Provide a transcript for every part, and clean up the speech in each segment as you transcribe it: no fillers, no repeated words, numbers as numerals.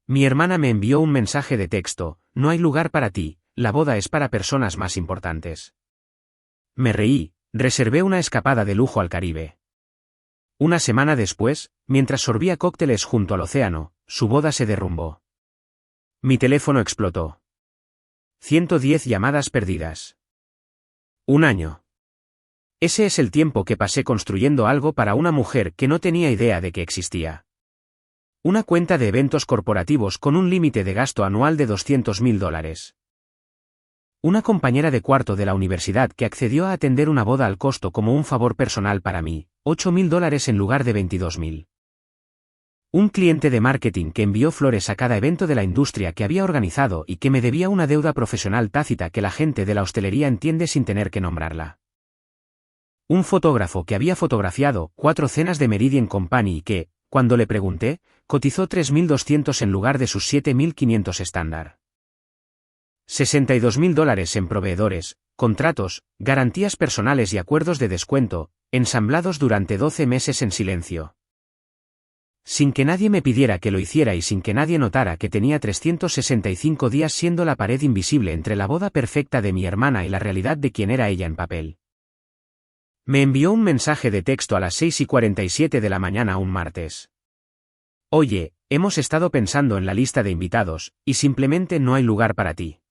Mi hermana me envió un mensaje de texto: no hay lugar para ti, la boda es para personas más importantes. Me reí, reservé una escapada de lujo al Caribe. Una semana después, mientras sorbía cócteles junto al océano, su boda se derrumbó. Mi teléfono explotó. 110 llamadas perdidas. Un año. Ese es el tiempo que pasé construyendo algo para una mujer que no tenía idea de que existía. Una cuenta de eventos corporativos con un límite de gasto anual de $200.000. Una compañera de cuarto de la universidad que accedió a atender una boda al costo como un favor personal para mí, $8.000 en lugar de $22.000. Un cliente de marketing que envió flores a cada evento de la industria que había organizado y que me debía una deuda profesional tácita que la gente de la hostelería entiende sin tener que nombrarla. Un fotógrafo que había fotografiado 4 cenas de Meridian Company y que, cuando le pregunté, cotizó $3.200 en lugar de sus $7.500 estándar. $62.000 en proveedores, contratos, garantías personales y acuerdos de descuento, ensamblados durante 12 meses en silencio. Sin que nadie me pidiera que lo hiciera y sin que nadie notara que tenía 365 días siendo la pared invisible entre la boda perfecta de mi hermana y la realidad de quién era ella en papel. Me envió un mensaje de texto a las 6:47 de la mañana un martes. Oye, hemos estado pensando en la lista de invitados, y simplemente no hay lugar para ti.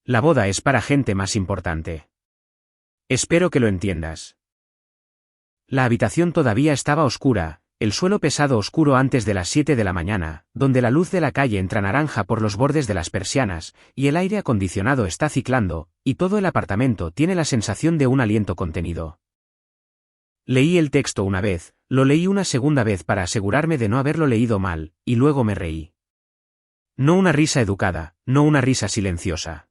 La boda es para gente más importante. Espero que lo entiendas. La habitación todavía estaba oscura, el suelo pesado oscuro antes de las 7 de la mañana, donde la luz de la calle entra naranja por los bordes de las persianas, y el aire acondicionado está ciclando, y todo el apartamento tiene la sensación de un aliento contenido. Leí el texto una vez, lo leí una segunda vez para asegurarme de no haberlo leído mal, y luego me reí. No una risa educada, no una risa silenciosa.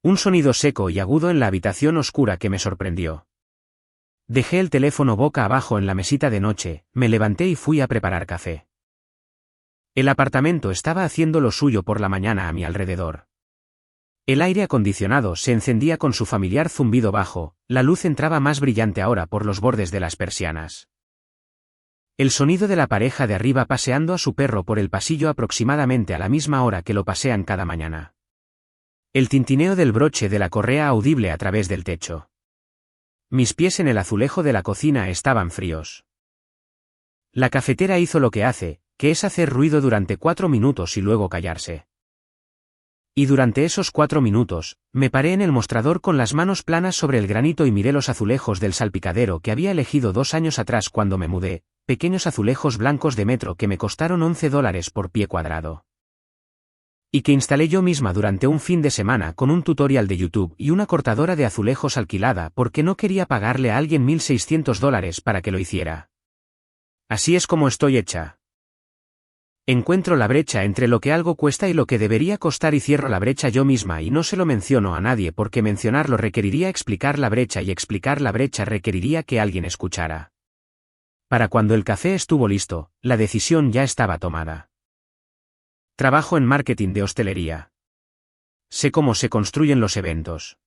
Un sonido seco y agudo en la habitación oscura que me sorprendió. Dejé el teléfono boca abajo en la mesita de noche, me levanté y fui a preparar café. El apartamento estaba haciendo lo suyo por la mañana a mi alrededor. El aire acondicionado se encendía con su familiar zumbido bajo, la luz entraba más brillante ahora por los bordes de las persianas. El sonido de la pareja de arriba paseando a su perro por el pasillo aproximadamente a la misma hora que lo pasean cada mañana. El tintineo del broche de la correa audible a través del techo. Mis pies en el azulejo de la cocina estaban fríos. La cafetera hizo lo que hace, que es hacer ruido durante 4 minutos y luego callarse. Y durante esos 4 minutos, me paré en el mostrador con las manos planas sobre el granito y miré los azulejos del salpicadero que había elegido 2 años atrás cuando me mudé, pequeños azulejos blancos de metro que me costaron $11 por pie cuadrado. Y que instalé yo misma durante un fin de semana con un tutorial de YouTube y una cortadora de azulejos alquilada porque no quería pagarle a alguien $1.600 para que lo hiciera. Así es como estoy hecha. Encuentro la brecha entre lo que algo cuesta y lo que debería costar y cierro la brecha yo misma y no se lo menciono a nadie porque mencionarlo requeriría explicar la brecha y explicar la brecha requeriría que alguien escuchara. Para cuando el café estuvo listo, la decisión ya estaba tomada. Trabajo en marketing de hostelería. Sé cómo se construyen los eventos.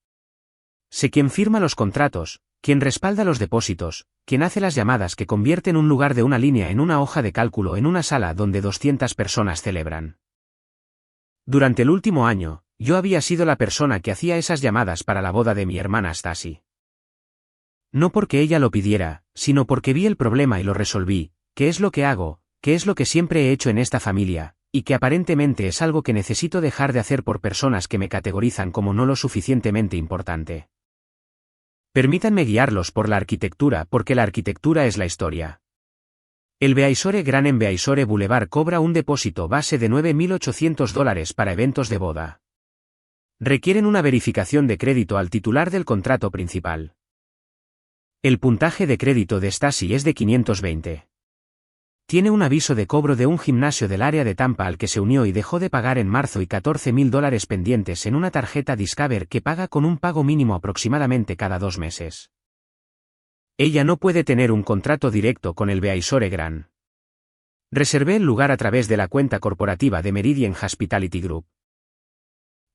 Sé quién firma los contratos, quién respalda los depósitos, quién hace las llamadas que convierten un lugar de una línea en una hoja de cálculo en una sala donde 200 personas celebran. Durante el último año, yo había sido la persona que hacía esas llamadas para la boda de mi hermana Stacy. No porque ella lo pidiera, sino porque vi el problema y lo resolví, que es lo que hago, que es lo que siempre he hecho en esta familia, y que aparentemente es algo que necesito dejar de hacer por personas que me categorizan como no lo suficientemente importante. Permítanme guiarlos por la arquitectura porque la arquitectura es la historia. El Beaisore Gran en Beaisore Boulevard cobra un depósito base de $9.800 para eventos de boda. Requieren una verificación de crédito al titular del contrato principal. El puntaje de crédito de Stacy es de 520. Tiene un aviso de cobro de un gimnasio del área de Tampa al que se unió y dejó de pagar en marzo y $14.000 pendientes en una tarjeta Discover que paga con un pago mínimo aproximadamente cada 2 meses. Ella no puede tener un contrato directo con el Beaisore Gran. Reservé el lugar a través de la cuenta corporativa de Meridian Hospitality Group.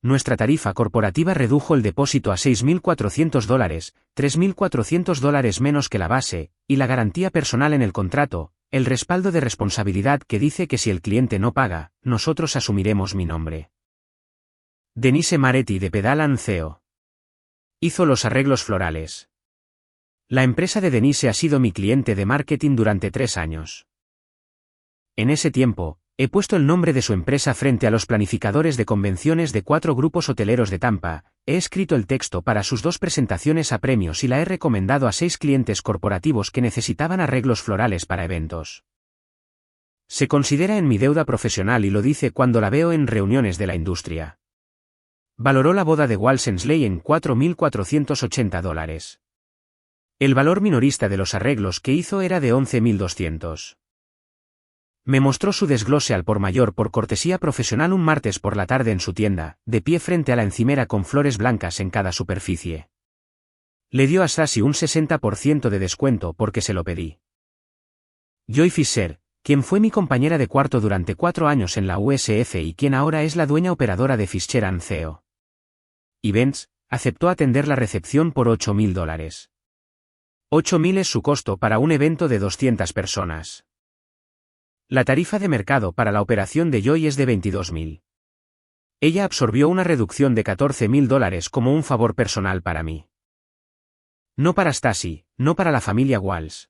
Nuestra tarifa corporativa redujo el depósito a $6.400, $3.400 menos que la base, y la garantía personal en el contrato, el respaldo de responsabilidad que dice que si el cliente no paga, nosotros asumiremos mi nombre. Denise Maretti de Pedal & CEO. Hizo los arreglos florales. La empresa de Denise ha sido mi cliente de marketing durante 3 años. En ese tiempo, he puesto el nombre de su empresa frente a los planificadores de convenciones de 4 grupos hoteleros de Tampa, he escrito el texto para sus 2 presentaciones a premios y la he recomendado a 6 clientes corporativos que necesitaban arreglos florales para eventos. Se considera en mi deuda profesional y lo dice cuando la veo en reuniones de la industria. Valoró la boda de Walsensley en $4.480. El valor minorista de los arreglos que hizo era de $11.200. Me mostró su desglose al por mayor por cortesía profesional un martes por la tarde en su tienda, de pie frente a la encimera con flores blancas en cada superficie. Le dio a Sassy un 60% de descuento porque se lo pedí. Joy Fisher, quien fue mi compañera de cuarto durante 4 años en la USF y quien ahora es la dueña operadora de Fisher & CEO Events, aceptó atender la recepción por $8.000. $8.000 es su costo para un evento de 200 personas. La tarifa de mercado para la operación de Joy es de $22.000. Ella absorbió una reducción de $14.000 como un favor personal para mí. No para Stacy, no para la familia Walsh,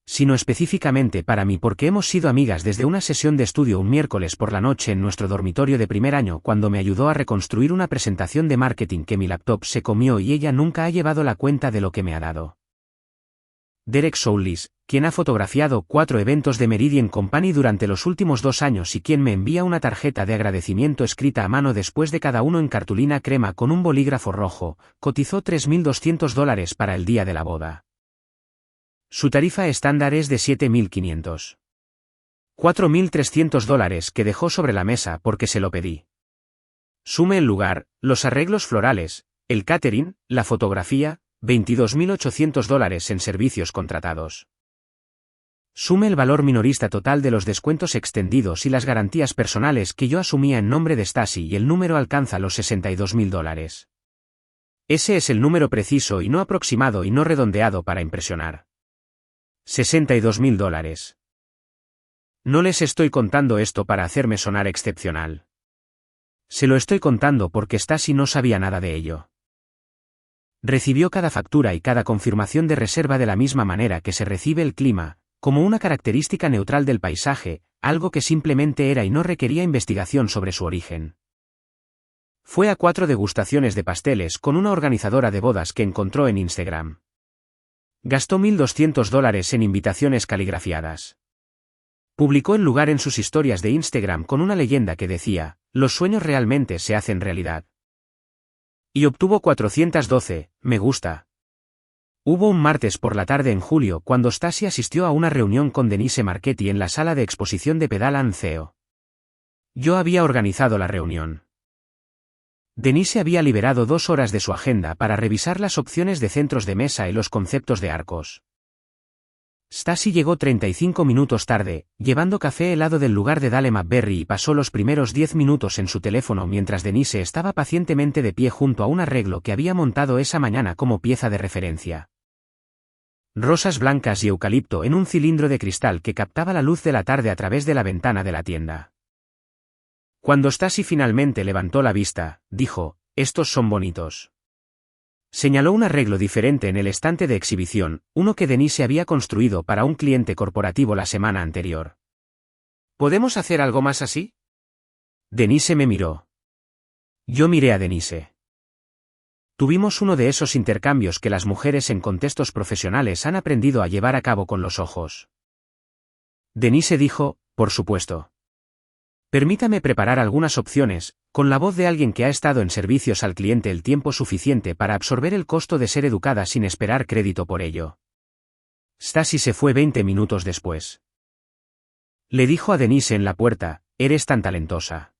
sino específicamente para mí porque hemos sido amigas desde una sesión de estudio un miércoles por la noche en nuestro dormitorio de primer año cuando me ayudó a reconstruir una presentación de marketing que mi laptop se comió y ella nunca ha llevado la cuenta de lo que me ha dado. Derek Soulis, quien ha fotografiado 4 eventos de Meridian Company durante los últimos 2 años y quien me envía una tarjeta de agradecimiento escrita a mano después de cada uno en cartulina crema con un bolígrafo rojo, cotizó $3.200 para el día de la boda. Su tarifa estándar es de $7.500. $4.300 que dejó sobre la mesa porque se lo pedí. Sume el lugar, los arreglos florales, el catering, la fotografía, $22.800 en servicios contratados. Sume el valor minorista total de los descuentos extendidos y las garantías personales que yo asumía en nombre de Stacy y el número alcanza los $62.000. Ese es el número preciso y no aproximado y no redondeado para impresionar. $62.000. No les estoy contando esto para hacerme sonar excepcional. Se lo estoy contando porque Stacy no sabía nada de ello. Recibió cada factura y cada confirmación de reserva de la misma manera que se recibe el clima, como una característica neutral del paisaje, algo que simplemente era y no requería investigación sobre su origen. Fue a 4 degustaciones de pasteles con una organizadora de bodas que encontró en Instagram. Gastó $1.200 en invitaciones caligrafiadas. Publicó el lugar en sus historias de Instagram con una leyenda que decía, «Los sueños realmente se hacen realidad». Y obtuvo 412, me gusta. Hubo un martes por la tarde en julio cuando Stacy asistió a una reunión con Denise Marchetti en la sala de exposición de Pedal & CEO. Yo había organizado la reunión. Denise había liberado 2 horas de su agenda para revisar las opciones de centros de mesa y los conceptos de arcos. Stacy llegó 35 minutos tarde, llevando café helado del lugar de Dale McBerry y pasó los primeros 10 minutos en su teléfono mientras Denise estaba pacientemente de pie junto a un arreglo que había montado esa mañana como pieza de referencia. Rosas blancas y eucalipto en un cilindro de cristal que captaba la luz de la tarde a través de la ventana de la tienda. Cuando Stacy finalmente levantó la vista, dijo, «Estos son bonitos». Señaló un arreglo diferente en el estante de exhibición, uno que Denise había construido para un cliente corporativo la semana anterior. ¿Podemos hacer algo más así? Denise me miró. Yo miré a Denise. Tuvimos uno de esos intercambios que las mujeres en contextos profesionales han aprendido a llevar a cabo con los ojos. Denise dijo, «Por supuesto». Permítame preparar algunas opciones, con la voz de alguien que ha estado en servicios al cliente el tiempo suficiente para absorber el costo de ser educada sin esperar crédito por ello. Stacy se fue 20 minutos después. Le dijo a Denise en la puerta, «Eres tan talentosa.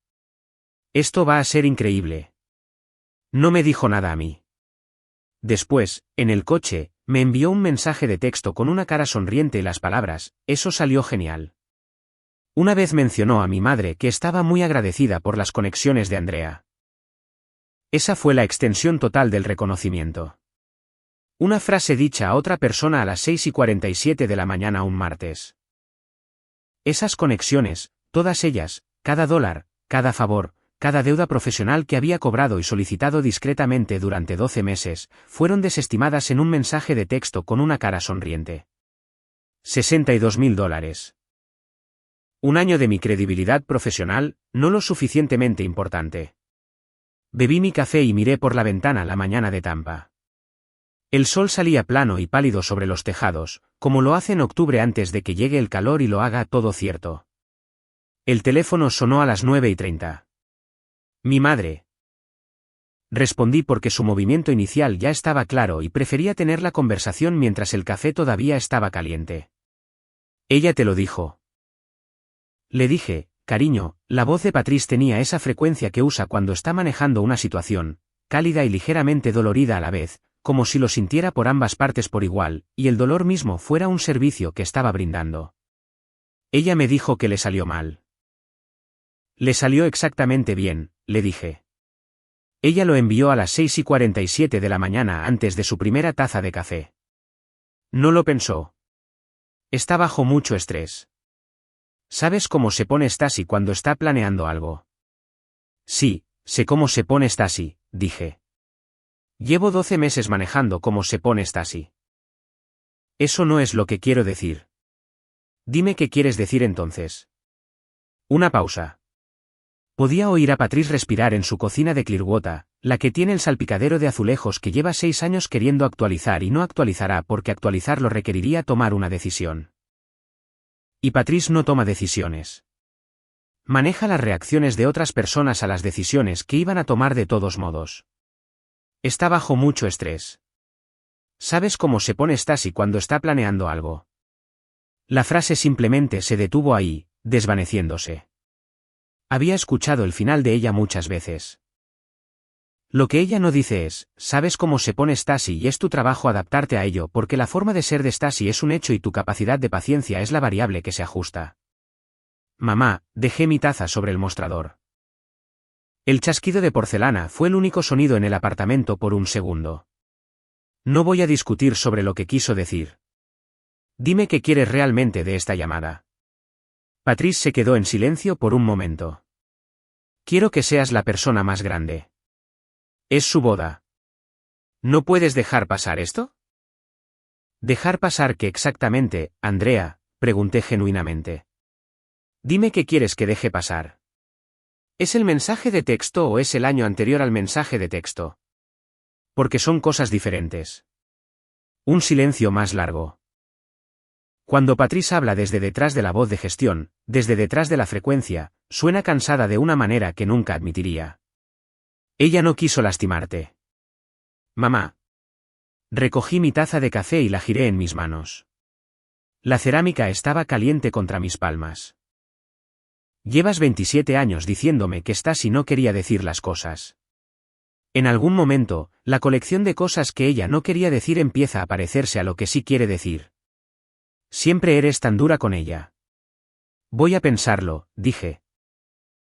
Esto va a ser increíble». No me dijo nada a mí. Después, en el coche, me envió un mensaje de texto con una cara sonriente y las palabras, «Eso salió genial». Una vez mencionó a mi madre que estaba muy agradecida por las conexiones de Andrea. Esa fue la extensión total del reconocimiento. Una frase dicha a otra persona a las 6:47 de la mañana un martes. Esas conexiones, todas ellas, cada dólar, cada favor, cada deuda profesional que había cobrado y solicitado discretamente durante 12 meses, fueron desestimadas en un mensaje de texto con una cara sonriente. $62.000. Un año de mi credibilidad profesional, no lo suficientemente importante. Bebí mi café y miré por la ventana la mañana de Tampa. El sol salía plano y pálido sobre los tejados, como lo hace en octubre antes de que llegue el calor y lo haga todo cierto. El teléfono sonó a las 9:30. Mi madre. Respondí porque su movimiento inicial ya estaba claro y prefería tener la conversación mientras el café todavía estaba caliente. Ella te lo dijo. Le dije, cariño, la voz de Patrice tenía esa frecuencia que usa cuando está manejando una situación, cálida y ligeramente dolorida a la vez, como si lo sintiera por ambas partes por igual, y el dolor mismo fuera un servicio que estaba brindando. Ella me dijo que le salió mal. Le salió exactamente bien, le dije. Ella lo envió a las 6:47 de la mañana antes de su primera taza de café. No lo pensó. Está bajo mucho estrés. ¿Sabes cómo se pone Stasi cuando está planeando algo? Sí, sé cómo se pone Stasi, dije. Llevo 12 meses manejando cómo se pone Stasi. Eso no es lo que quiero decir. Dime qué quieres decir entonces. Una pausa. Podía oír a Patrice respirar en su cocina de Clearwater, la que tiene el salpicadero de azulejos que lleva 6 años queriendo actualizar y no actualizará porque actualizarlo requeriría tomar una decisión. Y Patrice no toma decisiones. Maneja las reacciones de otras personas a las decisiones que iban a tomar de todos modos. Está bajo mucho estrés. ¿Sabes cómo se pone Stasi cuando está planeando algo? La frase simplemente se detuvo ahí, desvaneciéndose. Había escuchado el final de ella muchas veces. Lo que ella no dice es, ¿sabes cómo se pone Stasi? Y es tu trabajo adaptarte a ello porque la forma de ser de Stasi es un hecho y tu capacidad de paciencia es la variable que se ajusta. Mamá, dejé mi taza sobre el mostrador. El chasquido de porcelana fue el único sonido en el apartamento por un segundo. No voy a discutir sobre lo que quiso decir. Dime qué quieres realmente de esta llamada. Patrice se quedó en silencio por un momento. Quiero que seas la persona más grande. Es su boda. ¿No puedes dejar pasar esto? ¿Dejar pasar qué exactamente, Andrea?, pregunté genuinamente. Dime qué quieres que deje pasar. ¿Es el mensaje de texto o es el año anterior al mensaje de texto? Porque son cosas diferentes. Un silencio más largo. Cuando Patrice habla desde detrás de la voz de gestión, desde detrás de la frecuencia, suena cansada de una manera que nunca admitiría. Ella no quiso lastimarte. Mamá. Recogí mi taza de café y la giré en mis manos. La cerámica estaba caliente contra mis palmas. Llevas 27 años diciéndome que Stasi no quería decir las cosas. En algún momento, la colección de cosas que ella no quería decir empieza a parecerse a lo que sí quiere decir. Siempre eres tan dura con ella. Voy a pensarlo, dije.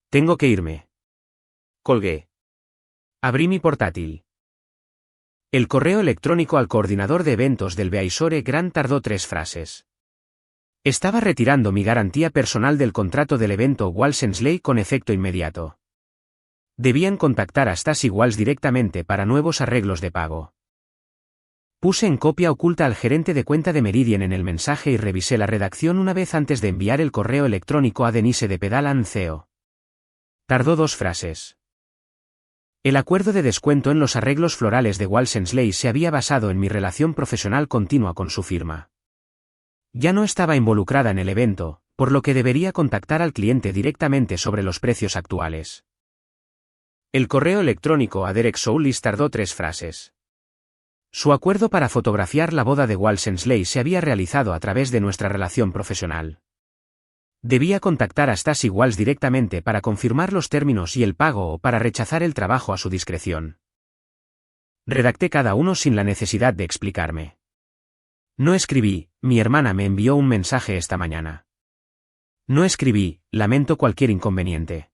Tengo que irme. Colgué. Abrí mi portátil. El correo electrónico al coordinador de eventos del Beaisore Grand tardó 3 frases. Estaba retirando mi garantía personal del contrato del evento Walsensley con efecto inmediato. Debían contactar a Stasi Walls directamente para nuevos arreglos de pago. Puse en copia oculta al gerente de cuenta de Meridian en el mensaje y revisé la redacción una vez antes de enviar el correo electrónico a Denise de Pedalan CEO. Tardó 2 frases. El acuerdo de descuento en los arreglos florales de Walsensley se había basado en mi relación profesional continua con su firma. Ya no estaba involucrada en el evento, por lo que debería contactar al cliente directamente sobre los precios actuales. El correo electrónico a Derek Soulis tardó 3 frases. Su acuerdo para fotografiar la boda de Walsensley se había realizado a través de nuestra relación profesional. Debía contactar a Stasi Walls directamente para confirmar los términos y el pago o para rechazar el trabajo a su discreción. Redacté cada uno sin la necesidad de explicarme. No escribí, mi hermana me envió un mensaje esta mañana. No escribí, lamento cualquier inconveniente.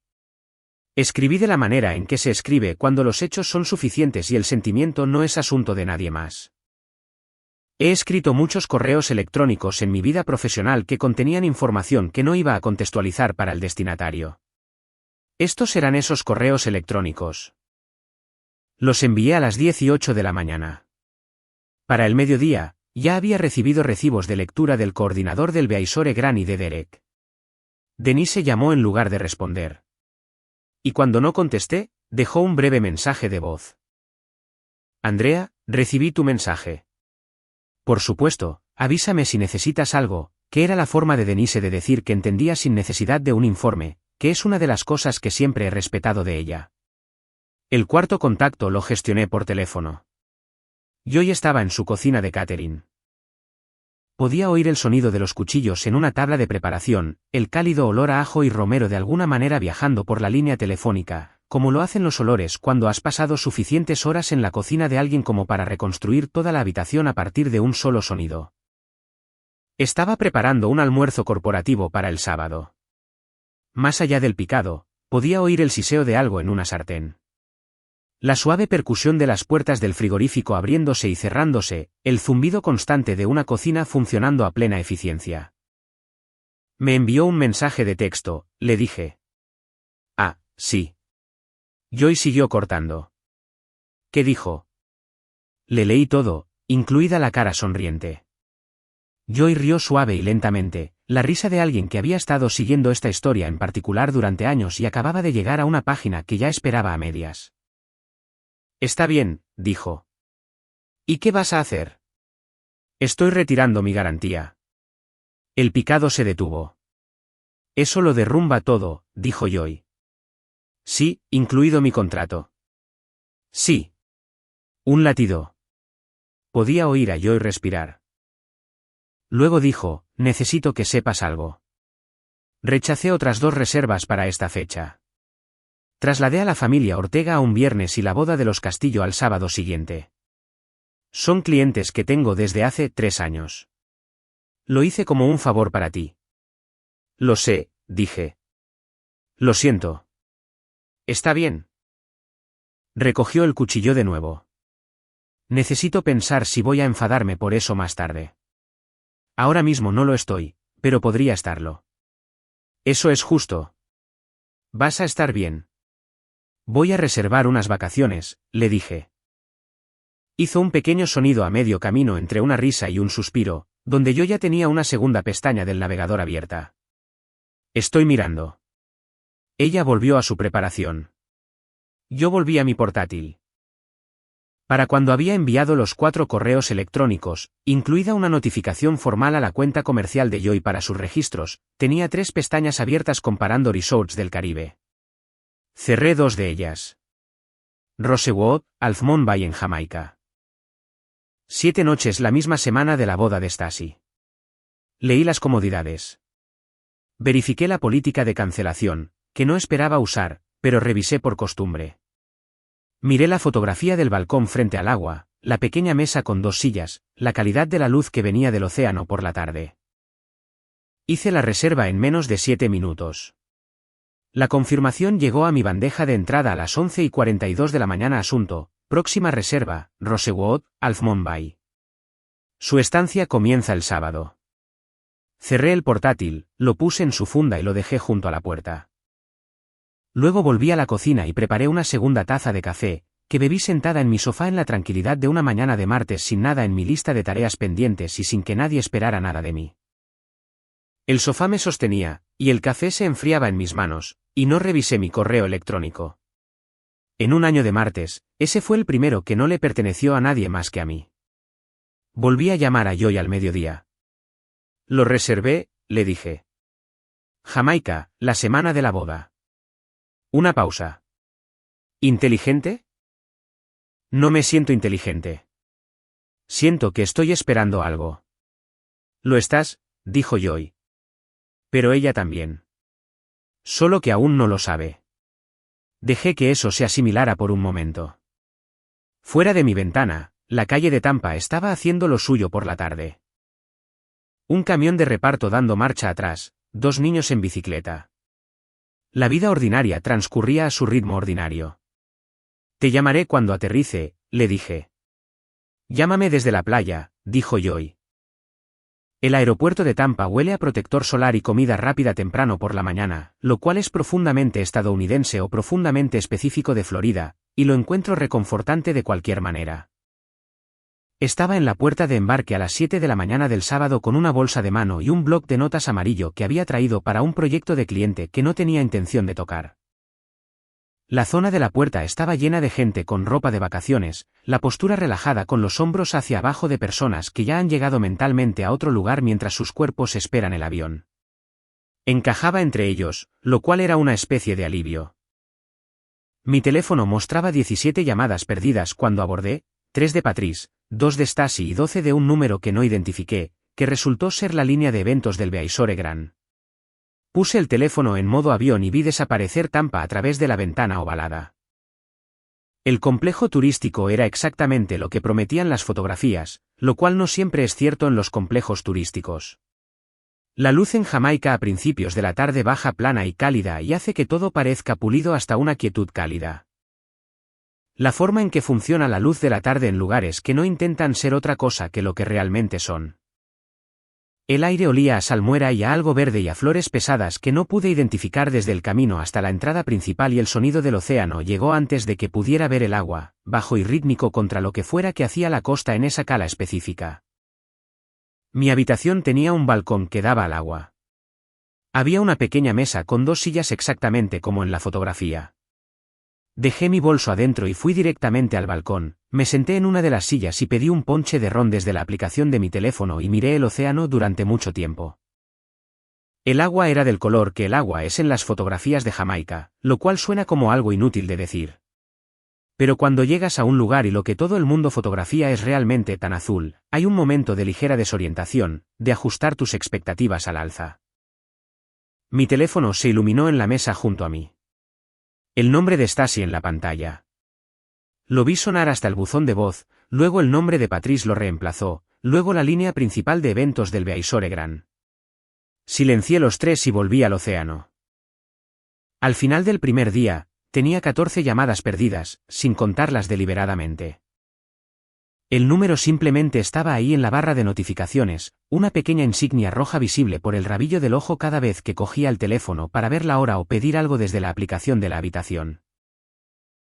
Escribí de la manera en que se escribe cuando los hechos son suficientes y el sentimiento no es asunto de nadie más. He escrito muchos correos electrónicos en mi vida profesional que contenían información que no iba a contextualizar para el destinatario. Estos eran esos correos electrónicos. Los envié a las 10:08 de la mañana. Para el mediodía, ya había recibido recibos de lectura del coordinador del Beaisore Grani de Derek. Denise llamó en lugar de responder. Y cuando no contesté, dejó un breve mensaje de voz. Andrea, recibí tu mensaje. Por supuesto, avísame si necesitas algo, que era la forma de Denise de decir que entendía sin necesidad de un informe, que es una de las cosas que siempre he respetado de ella. El cuarto contacto lo gestioné por teléfono. Joy estaba en su cocina de catering. Podía oír el sonido de los cuchillos en una tabla de preparación, el cálido olor a ajo y romero de alguna manera viajando por la línea telefónica, como lo hacen los olores cuando has pasado suficientes horas en la cocina de alguien como para reconstruir toda la habitación a partir de un solo sonido. Estaba preparando un almuerzo corporativo para el sábado. Más allá del picado, podía oír el siseo de algo en una sartén. La suave percusión de las puertas del frigorífico abriéndose y cerrándose, el zumbido constante de una cocina funcionando a plena eficiencia. Me envió un mensaje de texto, le dije. Ah, sí. Joy siguió cortando. ¿Qué dijo? Le leí todo, incluida la cara sonriente. Joy rió suave y lentamente, la risa de alguien que había estado siguiendo esta historia en particular durante años y acababa de llegar a una página que ya esperaba a medias. Está bien, dijo. ¿Y qué vas a hacer? Estoy retirando mi garantía. El picado se detuvo. Eso lo derrumba todo, dijo Joy. Sí, incluido mi contrato. Sí. Un latido. Podía oír a Joy respirar. Luego dijo, necesito que sepas algo. Rechacé otras 2 reservas para esta fecha. Trasladé a la familia Ortega a un viernes y la boda de los Castillo al sábado siguiente. Son clientes que tengo desde hace 3 años. Lo hice como un favor para ti. Lo sé, dije. Lo siento. Está bien. Recogió el cuchillo de nuevo. Necesito pensar si voy a enfadarme por eso más tarde. Ahora mismo no lo estoy, pero podría estarlo. Eso es justo. Vas a estar bien. Voy a reservar unas vacaciones, le dije. Hizo un pequeño sonido a medio camino entre una risa y un suspiro, donde yo ya tenía una segunda pestaña del navegador abierta. Estoy mirando. Ella volvió a su preparación. Yo volví a mi portátil. Para cuando había enviado los 4 correos electrónicos, incluida una notificación formal a la cuenta comercial de Joy para sus registros, tenía 3 pestañas abiertas comparando resorts del Caribe. Cerré 2 de ellas. Rosewood, Half-Moon Bay en Jamaica. 7 noches la misma semana de la boda de Stacy. Leí las comodidades. Verifiqué la política de cancelación, que no esperaba usar, pero revisé por costumbre. Miré la fotografía del balcón frente al agua, la pequeña mesa con 2 sillas, la calidad de la luz que venía del océano por la tarde. Hice la reserva en menos de 7 minutos. La confirmación llegó a mi bandeja de entrada a las 11:42 de la mañana. Asunto, próxima reserva, Rosewood, Half-Moon Bay. Su estancia comienza el sábado. Cerré el portátil, lo puse en su funda y lo dejé junto a la puerta. Luego volví a la cocina y preparé una segunda taza de café, que bebí sentada en mi sofá en la tranquilidad de una mañana de martes sin nada en mi lista de tareas pendientes y sin que nadie esperara nada de mí. El sofá me sostenía, y el café se enfriaba en mis manos, y no revisé mi correo electrónico. En un año de martes, ese fue el primero que no le perteneció a nadie más que a mí. Volví a llamar a Joy al mediodía. Lo reservé, le dije. Jamaica, la semana de la boda. Una pausa. ¿Inteligente? No me siento inteligente. Siento que estoy esperando algo. Lo estás, dijo Joy. Pero ella también. Solo que aún no lo sabe. Dejé que eso se asimilara por un momento. Fuera de mi ventana, la calle de Tampa estaba haciendo lo suyo por la tarde. Un camión de reparto dando marcha atrás, 2 niños en bicicleta. La vida ordinaria transcurría a su ritmo ordinario. Te llamaré cuando aterrice, le dije. Llámame desde la playa, dijo Joy. El aeropuerto de Tampa huele a protector solar y comida rápida temprano por la mañana, lo cual es profundamente estadounidense o profundamente específico de Florida, y lo encuentro reconfortante de cualquier manera. Estaba en la puerta de embarque a las 7 de la mañana del sábado con una bolsa de mano y un bloc de notas amarillo que había traído para un proyecto de cliente que no tenía intención de tocar. La zona de la puerta estaba llena de gente con ropa de vacaciones, la postura relajada con los hombros hacia abajo de personas que ya han llegado mentalmente a otro lugar mientras sus cuerpos esperan el avión. Encajaba entre ellos, lo cual era una especie de alivio. Mi teléfono mostraba 17 llamadas perdidas cuando abordé, 3 de Patrice, 2 de Stacy y 12 de un número que no identifiqué, que resultó ser la línea de eventos del Beaisore Grand. Puse el teléfono en modo avión y vi desaparecer Tampa a través de la ventana ovalada. El complejo turístico era exactamente lo que prometían las fotografías, lo cual no siempre es cierto en los complejos turísticos. La luz en Jamaica a principios de la tarde baja plana y cálida y hace que todo parezca pulido hasta una quietud cálida. La forma en que funciona la luz de la tarde en lugares que no intentan ser otra cosa que lo que realmente son. El aire olía a salmuera y a algo verde y a flores pesadas que no pude identificar desde el camino hasta la entrada principal y el sonido del océano llegó antes de que pudiera ver el agua, bajo y rítmico contra lo que fuera que hacía la costa en esa cala específica. Mi habitación tenía un balcón que daba al agua. Había una pequeña mesa con 2 sillas exactamente como en la fotografía. Dejé mi bolso adentro y fui directamente al balcón, me senté en una de las sillas y pedí un ponche de ron desde la aplicación de mi teléfono y miré el océano durante mucho tiempo. El agua era del color que el agua es en las fotografías de Jamaica, lo cual suena como algo inútil de decir. Pero cuando llegas a un lugar y lo que todo el mundo fotografía es realmente tan azul, hay un momento de ligera desorientación, de ajustar tus expectativas al alza. Mi teléfono se iluminó en la mesa junto a mí. El nombre de Stacy en la pantalla. Lo vi sonar hasta el buzón de voz, luego el nombre de Patrice lo reemplazó, luego la línea principal de eventos del Beaisore Grand. Silencié los 3 y volví al océano. Al final del primer día, tenía 14 llamadas perdidas, sin contarlas deliberadamente. El número simplemente estaba ahí en la barra de notificaciones, una pequeña insignia roja visible por el rabillo del ojo cada vez que cogía el teléfono para ver la hora o pedir algo desde la aplicación de la habitación.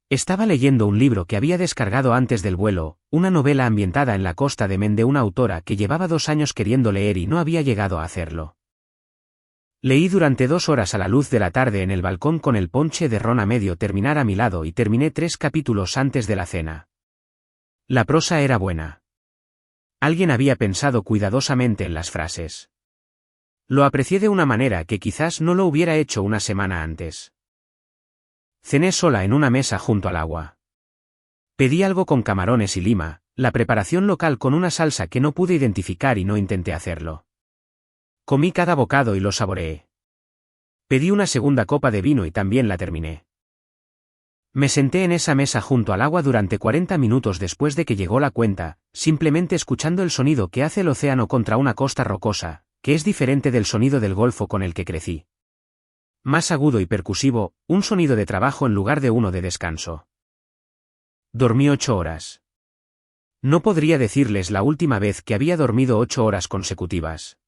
Estaba leyendo un libro que había descargado antes del vuelo, una novela ambientada en la costa de Maine de una autora que llevaba 2 años queriendo leer y no había llegado a hacerlo. Leí durante 2 horas a la luz de la tarde en el balcón con el ponche de ron a medio terminar a mi lado y terminé 3 capítulos antes de la cena. La prosa era buena. Alguien había pensado cuidadosamente en las frases. Lo aprecié de una manera que quizás no lo hubiera hecho una semana antes. Cené sola en una mesa junto al agua. Pedí algo con camarones y lima, la preparación local con una salsa que no pude identificar y no intenté hacerlo. Comí cada bocado y lo saboreé. Pedí una segunda copa de vino y también la terminé. Me senté en esa mesa junto al agua durante 40 minutos después de que llegó la cuenta, simplemente escuchando el sonido que hace el océano contra una costa rocosa, que es diferente del sonido del golfo con el que crecí. Más agudo y percusivo, un sonido de trabajo en lugar de uno de descanso. Dormí 8 horas. No podría decirles la última vez que había dormido 8 horas consecutivas.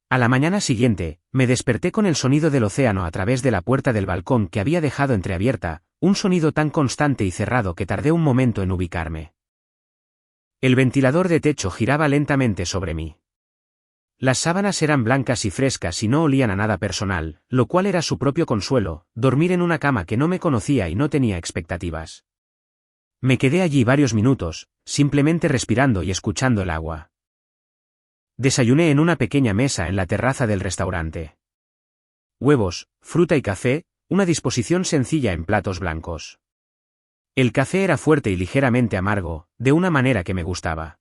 A la mañana siguiente, me desperté con el sonido del océano a través de la puerta del balcón que había dejado entreabierta, un sonido tan constante y cerrado que tardé un momento en ubicarme. El ventilador de techo giraba lentamente sobre mí. Las sábanas eran blancas y frescas y no olían a nada personal, lo cual era su propio consuelo, dormir en una cama que no me conocía y no tenía expectativas. Me quedé allí varios minutos, simplemente respirando y escuchando el agua. Desayuné en una pequeña mesa en la terraza del restaurante. Huevos, fruta y café, una disposición sencilla en platos blancos. El café era fuerte y ligeramente amargo, de una manera que me gustaba.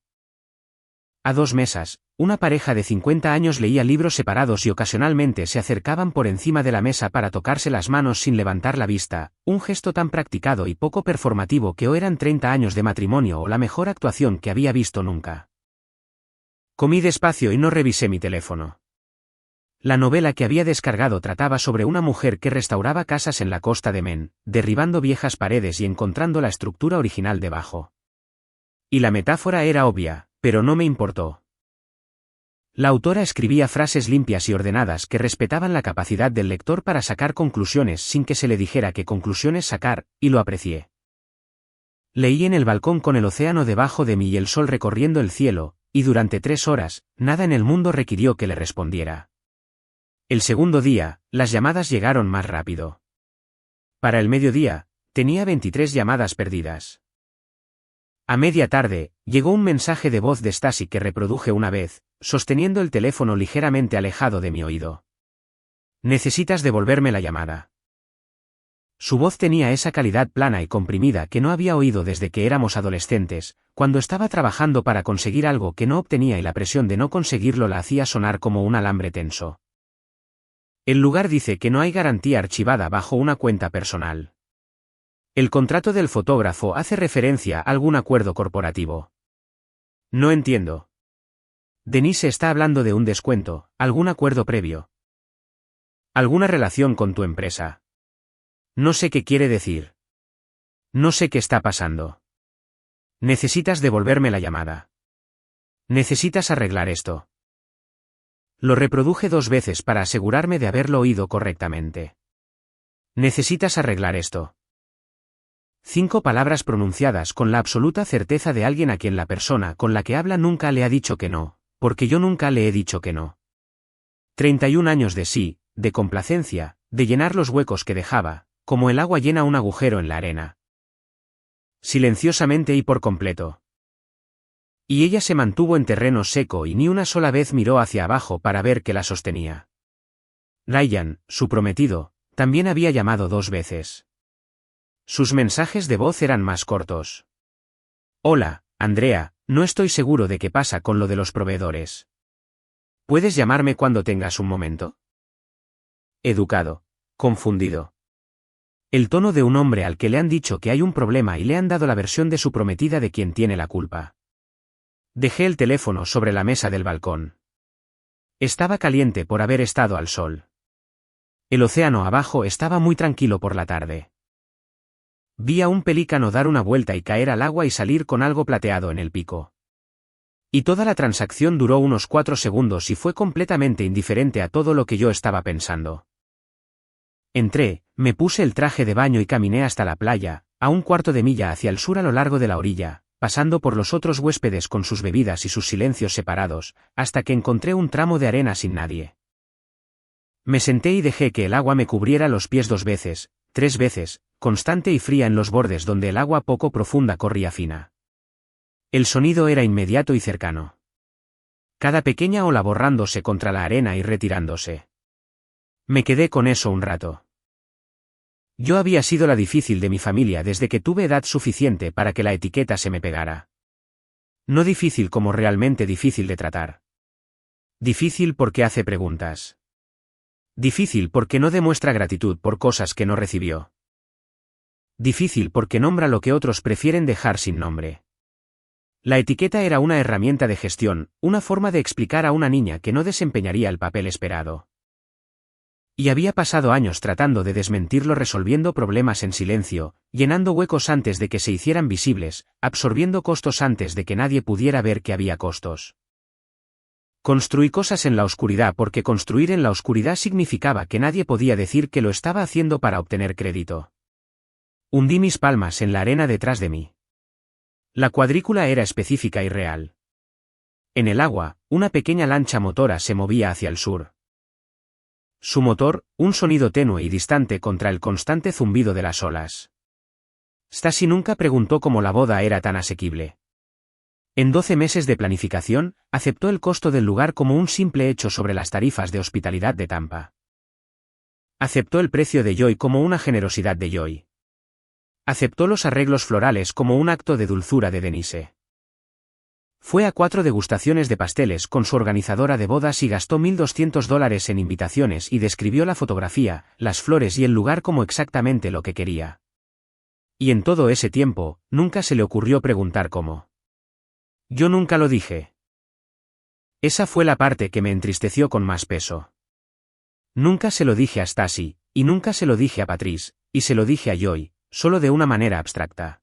A 2 mesas, una pareja de 50 años leía libros separados y ocasionalmente se acercaban por encima de la mesa para tocarse las manos sin levantar la vista, un gesto tan practicado y poco performativo que o eran 30 años de matrimonio o la mejor actuación que había visto nunca. Comí despacio y no revisé mi teléfono. La novela que había descargado trataba sobre una mujer que restauraba casas en la costa de Maine, derribando viejas paredes y encontrando la estructura original debajo. Y la metáfora era obvia, pero no me importó. La autora escribía frases limpias y ordenadas que respetaban la capacidad del lector para sacar conclusiones sin que se le dijera qué conclusiones sacar, y lo aprecié. Leí en el balcón con el océano debajo de mí y el sol recorriendo el cielo, y durante 3 horas, nada en el mundo requirió que le respondiera. El segundo día, las llamadas llegaron más rápido. Para el mediodía, tenía 23 llamadas perdidas. A media tarde, llegó un mensaje de voz de Stasi que reproduje una vez, sosteniendo el teléfono ligeramente alejado de mi oído. Necesitas devolverme la llamada. Su voz tenía esa calidad plana y comprimida que no había oído desde que éramos adolescentes, cuando estaba trabajando para conseguir algo que no obtenía y la presión de no conseguirlo la hacía sonar como un alambre tenso. El lugar dice que no hay garantía archivada bajo una cuenta personal. El contrato del fotógrafo hace referencia a algún acuerdo corporativo. No entiendo. Denise está hablando de un descuento, algún acuerdo previo. ¿Alguna relación con tu empresa? No sé qué quiere decir. No sé qué está pasando. Necesitas devolverme la llamada. Necesitas arreglar esto. Lo reproduje 2 veces para asegurarme de haberlo oído correctamente. Necesitas arreglar esto. 5 palabras pronunciadas con la absoluta certeza de alguien a quien la persona con la que habla nunca le ha dicho que no, porque yo nunca le he dicho que no. 31 años de sí, de complacencia, de llenar los huecos que dejaba, como el agua llena un agujero en la arena. Silenciosamente y por completo. Y ella se mantuvo en terreno seco y ni una sola vez miró hacia abajo para ver que la sostenía. Ryan, su prometido, también había llamado 2 veces. Sus mensajes de voz eran más cortos. Hola, Andrea, no estoy seguro de qué pasa con lo de los proveedores. ¿Puedes llamarme cuando tengas un momento? Educado. Confundido. El tono de un hombre al que le han dicho que hay un problema y le han dado la versión de su prometida de quien tiene la culpa. Dejé el teléfono sobre la mesa del balcón. Estaba caliente por haber estado al sol. El océano abajo estaba muy tranquilo por la tarde. Vi a un pelícano dar una vuelta y caer al agua y salir con algo plateado en el pico. Y toda la transacción duró unos 4 segundos y fue completamente indiferente a todo lo que yo estaba pensando. Entré, me puse el traje de baño y caminé hasta la playa, a 1/4 de milla hacia el sur a lo largo de la orilla, pasando por los otros huéspedes con sus bebidas y sus silencios separados, hasta que encontré un tramo de arena sin nadie. Me senté y dejé que el agua me cubriera los pies 2 veces, 3 veces, constante y fría en los bordes donde el agua poco profunda corría fina. El sonido era inmediato y cercano. Cada pequeña ola borrándose contra la arena y retirándose. Me quedé con eso un rato. Yo había sido la difícil de mi familia desde que tuve edad suficiente para que la etiqueta se me pegara. No difícil como realmente difícil de tratar. Difícil porque hace preguntas. Difícil porque no demuestra gratitud por cosas que no recibió. Difícil porque nombra lo que otros prefieren dejar sin nombre. La etiqueta era una herramienta de gestión, una forma de explicar a una niña que no desempeñaría el papel esperado. Y había pasado años tratando de desmentirlo, resolviendo problemas en silencio, llenando huecos antes de que se hicieran visibles, absorbiendo costos antes de que nadie pudiera ver que había costos. Construí cosas en la oscuridad porque construir en la oscuridad significaba que nadie podía decir que lo estaba haciendo para obtener crédito. Hundí mis palmas en la arena detrás de mí. La cuadrícula era específica y real. En el agua, una pequeña lancha motora se movía hacia el sur. Su motor, un sonido tenue y distante contra el constante zumbido de las olas. Stasi nunca preguntó cómo la boda era tan asequible. En 12 meses de planificación, aceptó el costo del lugar como un simple hecho sobre las tarifas de hospitalidad de Tampa. Aceptó el precio de Joy como una generosidad de Joy. Aceptó los arreglos florales como un acto de dulzura de Denise. Fue a 4 degustaciones de pasteles con su organizadora de bodas y gastó $1,200 en invitaciones y describió la fotografía, las flores y el lugar como exactamente lo que quería. Y en todo ese tiempo, nunca se le ocurrió preguntar cómo. Yo nunca lo dije. Esa fue la parte que me entristeció con más peso. Nunca se lo dije a Stasi, y nunca se lo dije a Patrice, y se lo dije a Joy, solo de una manera abstracta.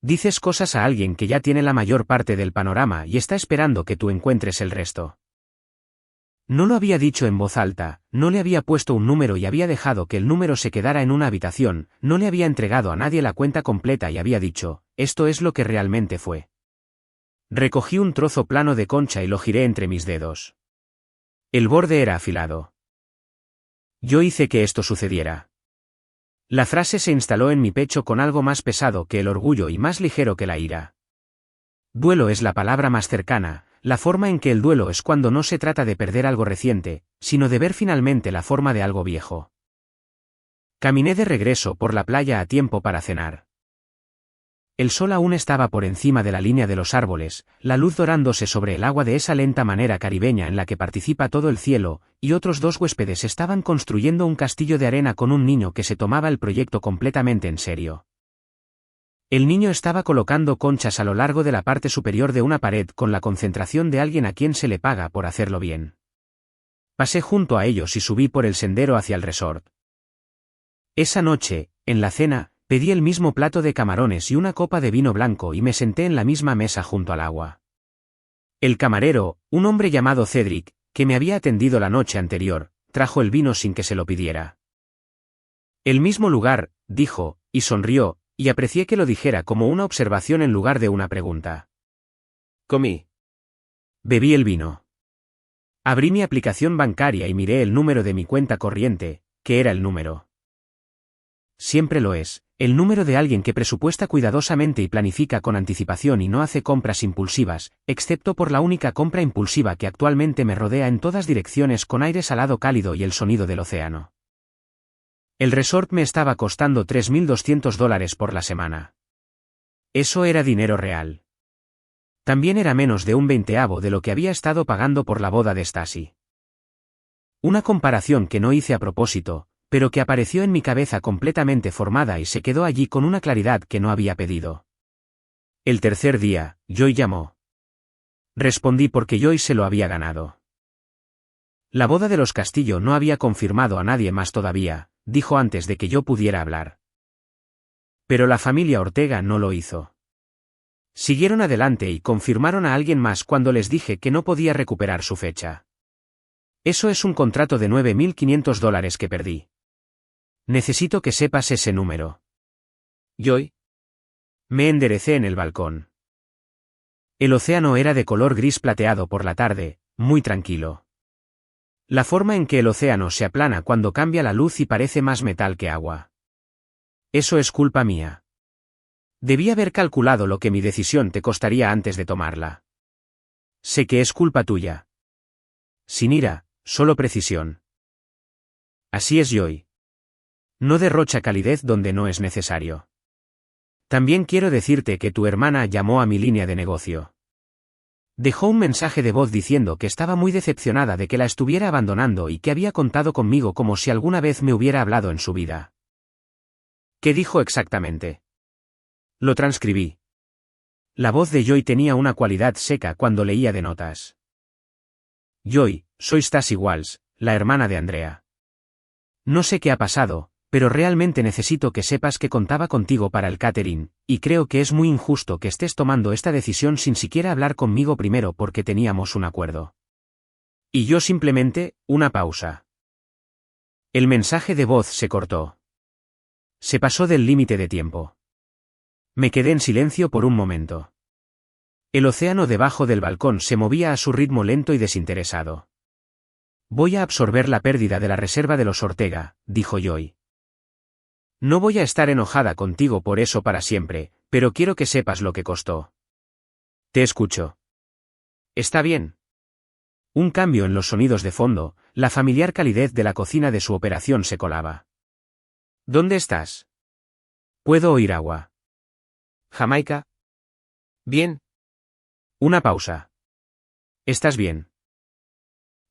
Dices cosas a alguien que ya tiene la mayor parte del panorama y está esperando que tú encuentres el resto. No lo había dicho en voz alta, no le había puesto un número y había dejado que el número se quedara en una habitación, no le había entregado a nadie la cuenta completa y había dicho, esto es lo que realmente fue. Recogí un trozo plano de concha y lo giré entre mis dedos. El borde era afilado. Yo hice que esto sucediera. La frase se instaló en mi pecho con algo más pesado que el orgullo y más ligero que la ira. Duelo es la palabra más cercana, la forma en que el duelo es cuando no se trata de perder algo reciente, sino de ver finalmente la forma de algo viejo. Caminé de regreso por la playa a tiempo para cenar. El sol aún estaba por encima de la línea de los árboles, la luz dorándose sobre el agua de esa lenta manera caribeña en la que participa todo el cielo, y otros dos huéspedes estaban construyendo un castillo de arena con un niño que se tomaba el proyecto completamente en serio. El niño estaba colocando conchas a lo largo de la parte superior de una pared con la concentración de alguien a quien se le paga por hacerlo bien. Pasé junto a ellos y subí por el sendero hacia el resort. Esa noche, en la cena, pedí el mismo plato de camarones y una copa de vino blanco y me senté en la misma mesa junto al agua. El camarero, un hombre llamado Cedric, que me había atendido la noche anterior, trajo el vino sin que se lo pidiera. El mismo lugar, dijo, y sonrió, y aprecié que lo dijera como una observación en lugar de una pregunta. Comí. Bebí el vino. Abrí mi aplicación bancaria y miré el número de mi cuenta corriente, que era el número. Siempre lo es, el número de alguien que presupuesta cuidadosamente y planifica con anticipación y no hace compras impulsivas, excepto por la única compra impulsiva que actualmente me rodea en todas direcciones con aire salado cálido y el sonido del océano. El resort me estaba costando $3.200 por la semana. Eso era dinero real. También era menos de un veinteavo de lo que había estado pagando por la boda de Stacy. Una comparación que no hice a propósito, pero que apareció en mi cabeza completamente formada y se quedó allí con una claridad que no había pedido. El tercer día, Joy llamó. Respondí porque Joy se lo había ganado. La boda de los Castillo no había confirmado a nadie más todavía, dijo antes de que yo pudiera hablar. Pero la familia Ortega no lo hizo. Siguieron adelante y confirmaron a alguien más cuando les dije que no podía recuperar su fecha. Eso es un contrato de $9.500 que perdí. Necesito que sepas ese número. Joy. Me enderecé en el balcón. El océano era de color gris plateado por la tarde, muy tranquilo. La forma en que el océano se aplana cuando cambia la luz y parece más metal que agua. Eso es culpa mía. Debí haber calculado lo que mi decisión te costaría antes de tomarla. Sé que es culpa tuya. Sin ira, solo precisión. Así es, Joy. No derrocha calidez donde no es necesario. También quiero decirte que tu hermana llamó a mi línea de negocio. Dejó un mensaje de voz diciendo que estaba muy decepcionada de que la estuviera abandonando y que había contado conmigo como si alguna vez me hubiera hablado en su vida. ¿Qué dijo exactamente? Lo transcribí. La voz de Joy tenía una cualidad seca cuando leía de notas. Joy, soy Stacy Walsh, la hermana de Andrea. No sé qué ha pasado, pero realmente necesito que sepas que contaba contigo para el catering, y creo que es muy injusto que estés tomando esta decisión sin siquiera hablar conmigo primero porque teníamos un acuerdo. Y yo simplemente, una pausa. El mensaje de voz se cortó. Se pasó del límite de tiempo. Me quedé en silencio por un momento. El océano debajo del balcón se movía a su ritmo lento y desinteresado. Voy a absorber la pérdida de la reserva de los Ortega, dijo Joy. No voy a estar enojada contigo por eso para siempre, pero quiero que sepas lo que costó. Te escucho. Está bien. Un cambio en los sonidos de fondo, la familiar calidez de la cocina de su operación se colaba. ¿Dónde estás? Puedo oír agua. ¿Jamaica? Bien. Una pausa. ¿Estás bien?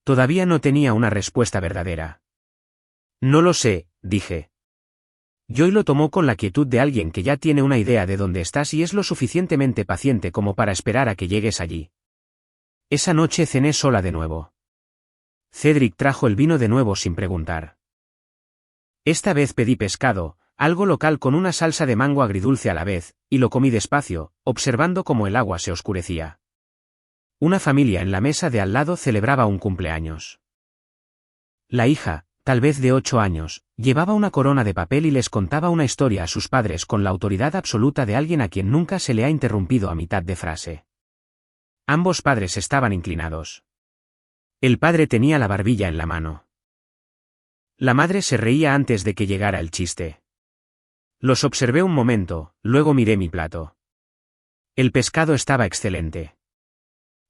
Todavía no tenía una respuesta verdadera. No lo sé, dije. Joy lo tomó con la quietud de alguien que ya tiene una idea de dónde estás y es lo suficientemente paciente como para esperar a que llegues allí. Esa noche cené sola de nuevo. Cedric trajo el vino de nuevo sin preguntar. Esta vez pedí pescado, Algo local con una salsa de mango agridulce a la vez, y lo comí despacio, observando cómo el agua se oscurecía. Una familia en la mesa de al lado celebraba un cumpleaños. La hija, tal vez de 8 años, llevaba una corona de papel y les contaba una historia a sus padres con la autoridad absoluta de alguien a quien nunca se le ha interrumpido a mitad de frase. Ambos padres estaban inclinados. El padre tenía la barbilla en la mano. La madre se reía antes de que llegara el chiste. Los observé un momento, luego miré mi plato. El pescado estaba excelente.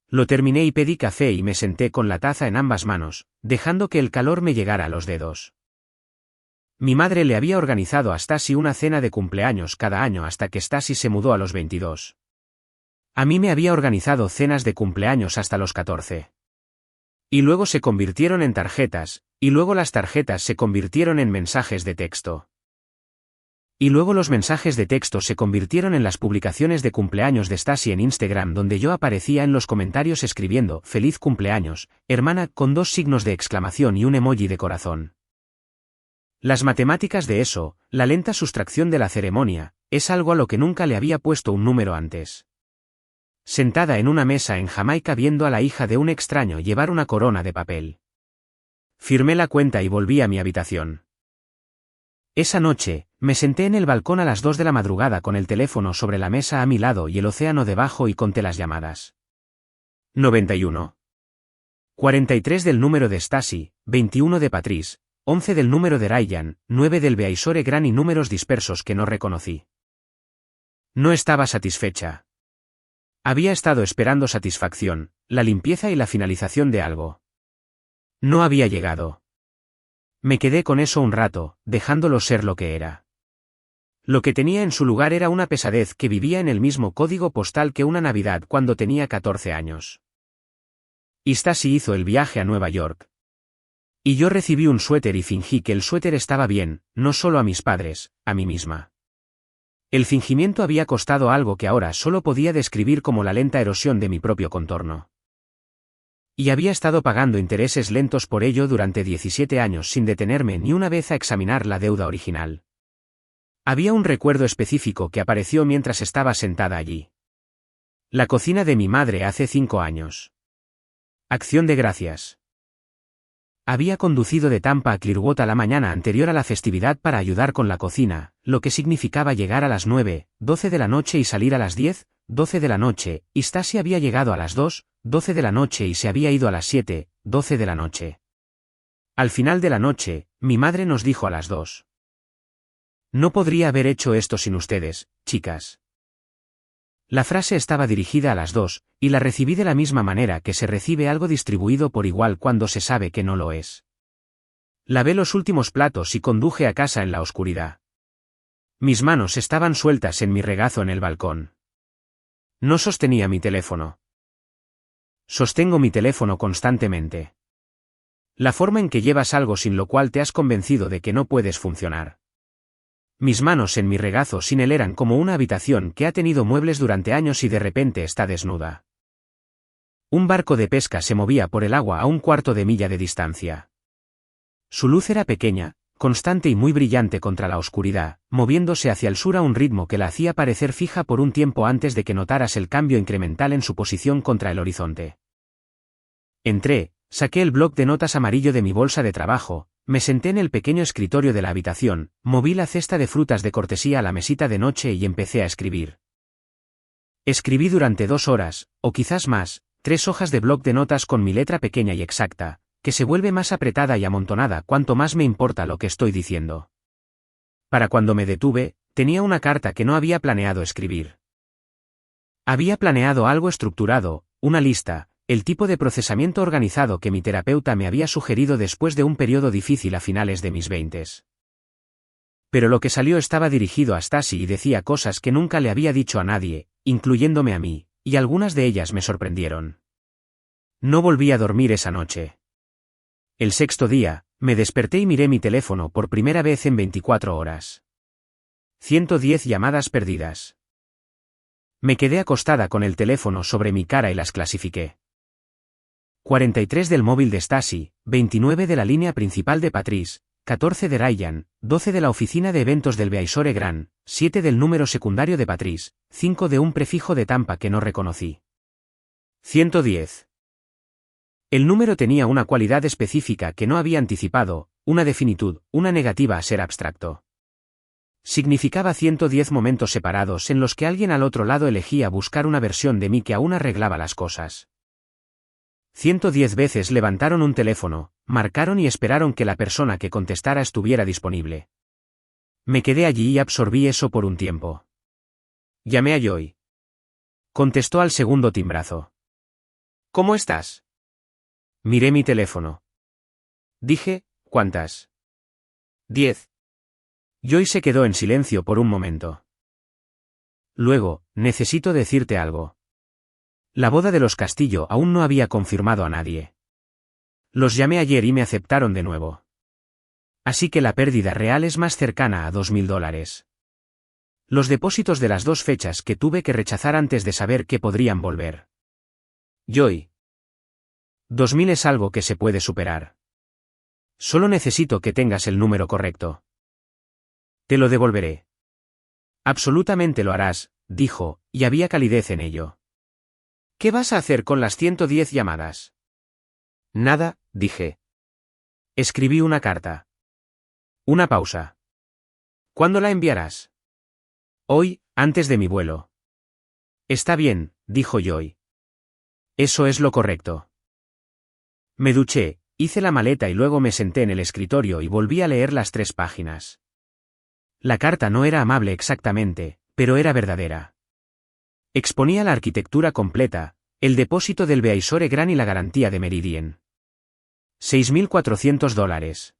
Lo terminé y pedí café y me senté con la taza en ambas manos, dejando que el calor me llegara a los dedos. Mi madre le había organizado a Stasi una cena de cumpleaños cada año hasta que Stasi se mudó a los 22. A mí me había organizado cenas de cumpleaños hasta los 14. Y luego se convirtieron en tarjetas, y luego las tarjetas se convirtieron en mensajes de texto. Y luego los mensajes de texto se convirtieron en las publicaciones de cumpleaños de Stasi en Instagram, donde yo aparecía en los comentarios escribiendo «Feliz cumpleaños, hermana», con 2 signos de exclamación y un emoji de corazón. Las matemáticas de eso, la lenta sustracción de la ceremonia, es algo a lo que nunca le había puesto un número antes. Sentada en una mesa en Jamaica viendo a la hija de un extraño llevar una corona de papel. Firmé la cuenta y volví a mi habitación. Esa noche, me senté en el balcón a las 2 de la madrugada con el teléfono sobre la mesa a mi lado y el océano debajo y conté las llamadas. 91. 43 del número de Stasi, 21 de Patrice, 11 del número de Ryan, 9 del Beaisore Gran y números dispersos que no reconocí. No estaba satisfecha. Había estado esperando satisfacción, la limpieza y la finalización de algo. No había llegado. Me quedé con eso un rato, dejándolo ser lo que era. Lo que tenía en su lugar era una pesadez que vivía en el mismo código postal que una Navidad cuando tenía 14 años. Y Stasi hizo el viaje a Nueva York. Y yo recibí un suéter y fingí que el suéter estaba bien, no solo a mis padres, a mí misma. El fingimiento había costado algo que ahora solo podía describir como la lenta erosión de mi propio contorno. Y había estado pagando intereses lentos por ello durante 17 años sin detenerme ni una vez a examinar la deuda original. Había un recuerdo específico que apareció mientras estaba sentada allí. La cocina de mi madre hace 5 años. Acción de gracias. Había conducido de Tampa a Clearwater la mañana anterior a la festividad para ayudar con la cocina, lo que significaba llegar a las 9, 12 de la noche y salir a las 10, 12 de la noche, y Stasi había llegado a las 2, 12 de la noche y se había ido a las 7, 12 de la noche. Al final de la noche, mi madre nos dijo a las 2. No podría haber hecho esto sin ustedes, chicas. La frase estaba dirigida a las 2, y la recibí de la misma manera que se recibe algo distribuido por igual cuando se sabe que no lo es. Lavé los últimos platos y conduje a casa en la oscuridad. Mis manos estaban sueltas en mi regazo en el balcón. No sostenía mi teléfono. Sostengo mi teléfono constantemente. La forma en que llevas algo sin lo cual te has convencido de que no puedes funcionar. Mis manos en mi regazo sin él eran como una habitación que ha tenido muebles durante años y de repente está desnuda. Un barco de pesca se movía por el agua a 1/4 de milla de distancia. Su luz era pequeña, constante y muy brillante contra la oscuridad, moviéndose hacia el sur a un ritmo que la hacía parecer fija por un tiempo antes de que notaras el cambio incremental en su posición contra el horizonte. Entré, saqué el bloc de notas amarillo de mi bolsa de trabajo, me senté en el pequeño escritorio de la habitación, moví la cesta de frutas de cortesía a la mesita de noche y empecé a escribir. Escribí durante 2 horas, o quizás más, 3 hojas de bloc de notas con mi letra pequeña y exacta, que se vuelve más apretada y amontonada cuanto más me importa lo que estoy diciendo. Para cuando me detuve, tenía una carta que no había planeado escribir. Había planeado algo estructurado, una lista, el tipo de procesamiento organizado que mi terapeuta me había sugerido después de un periodo difícil a finales de mis 20s. Pero lo que salió estaba dirigido a Stasi y decía cosas que nunca le había dicho a nadie, incluyéndome a mí, y algunas de ellas me sorprendieron. No volví a dormir esa noche. El 6º día, me desperté y miré mi teléfono por primera vez en 24 horas. 110 llamadas perdidas. Me quedé acostada con el teléfono sobre mi cara y las clasifiqué. 43 del móvil de Stasi, 29 de la línea principal de Patrice, 14 de Ryan, 12 de la oficina de eventos del Beaisore Gran, 7 del número secundario de Patrice, 5 de un prefijo de Tampa que no reconocí. 110. El número tenía una cualidad específica que no había anticipado, una definitud, una negativa a ser abstracto. Significaba 110 momentos separados en los que alguien al otro lado elegía buscar una versión de mí que aún arreglaba las cosas. 110 veces levantaron un teléfono, marcaron y esperaron que la persona que contestara estuviera disponible. Me quedé allí y absorbí eso por un tiempo. Llamé a Joy. Contestó al segundo timbrazo. ¿Cómo estás? Miré mi teléfono. Dije, ¿cuántas? 10. Joy se quedó en silencio por un momento. Luego, necesito decirte algo. La boda de los Castillo aún no había confirmado a nadie. Los llamé ayer y me aceptaron de nuevo. Así que la pérdida real es más cercana a $2.000. Los depósitos de las 2 fechas que tuve que rechazar antes de saber que podrían volver. Joy. 2.000 es algo que se puede superar. Solo necesito que tengas el número correcto. Te lo devolveré. Absolutamente lo harás, dijo, y había calidez en ello. ¿Qué vas a hacer con las 110 llamadas? Nada, dije. Escribí una carta. Una pausa. ¿Cuándo la enviarás? Hoy, antes de mi vuelo. Está bien, dijo Joy. Eso es lo correcto. Me duché, hice la maleta y luego me senté en el escritorio y volví a leer las 3 páginas. La carta no era amable exactamente, pero era verdadera. Exponía la arquitectura completa, el depósito del Beaisore Gran y la garantía de Meridian. $6.400.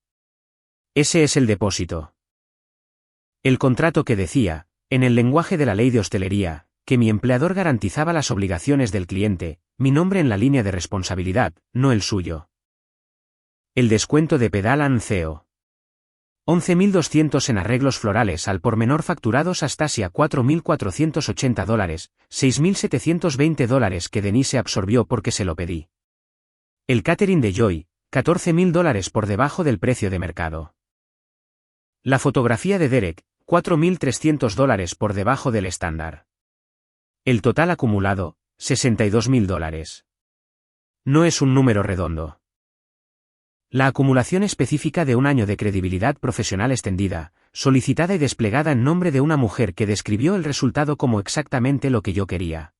Ese es el depósito. El contrato que decía, en el lenguaje de la ley de hostelería, que mi empleador garantizaba las obligaciones del cliente, mi nombre en la línea de responsabilidad, no el suyo. El descuento de Pedal and CEO. 11.200 en arreglos florales al por menor facturados hasta Asia $4.480, $6.720 que Denise absorbió porque se lo pedí. El catering de Joy, $14.000 por debajo del precio de mercado. La fotografía de Derek, $4.300 por debajo del estándar. El total acumulado, $62.000. No es un número redondo. La acumulación específica de un año de credibilidad profesional extendida, solicitada y desplegada en nombre de una mujer que describió el resultado como exactamente lo que yo quería.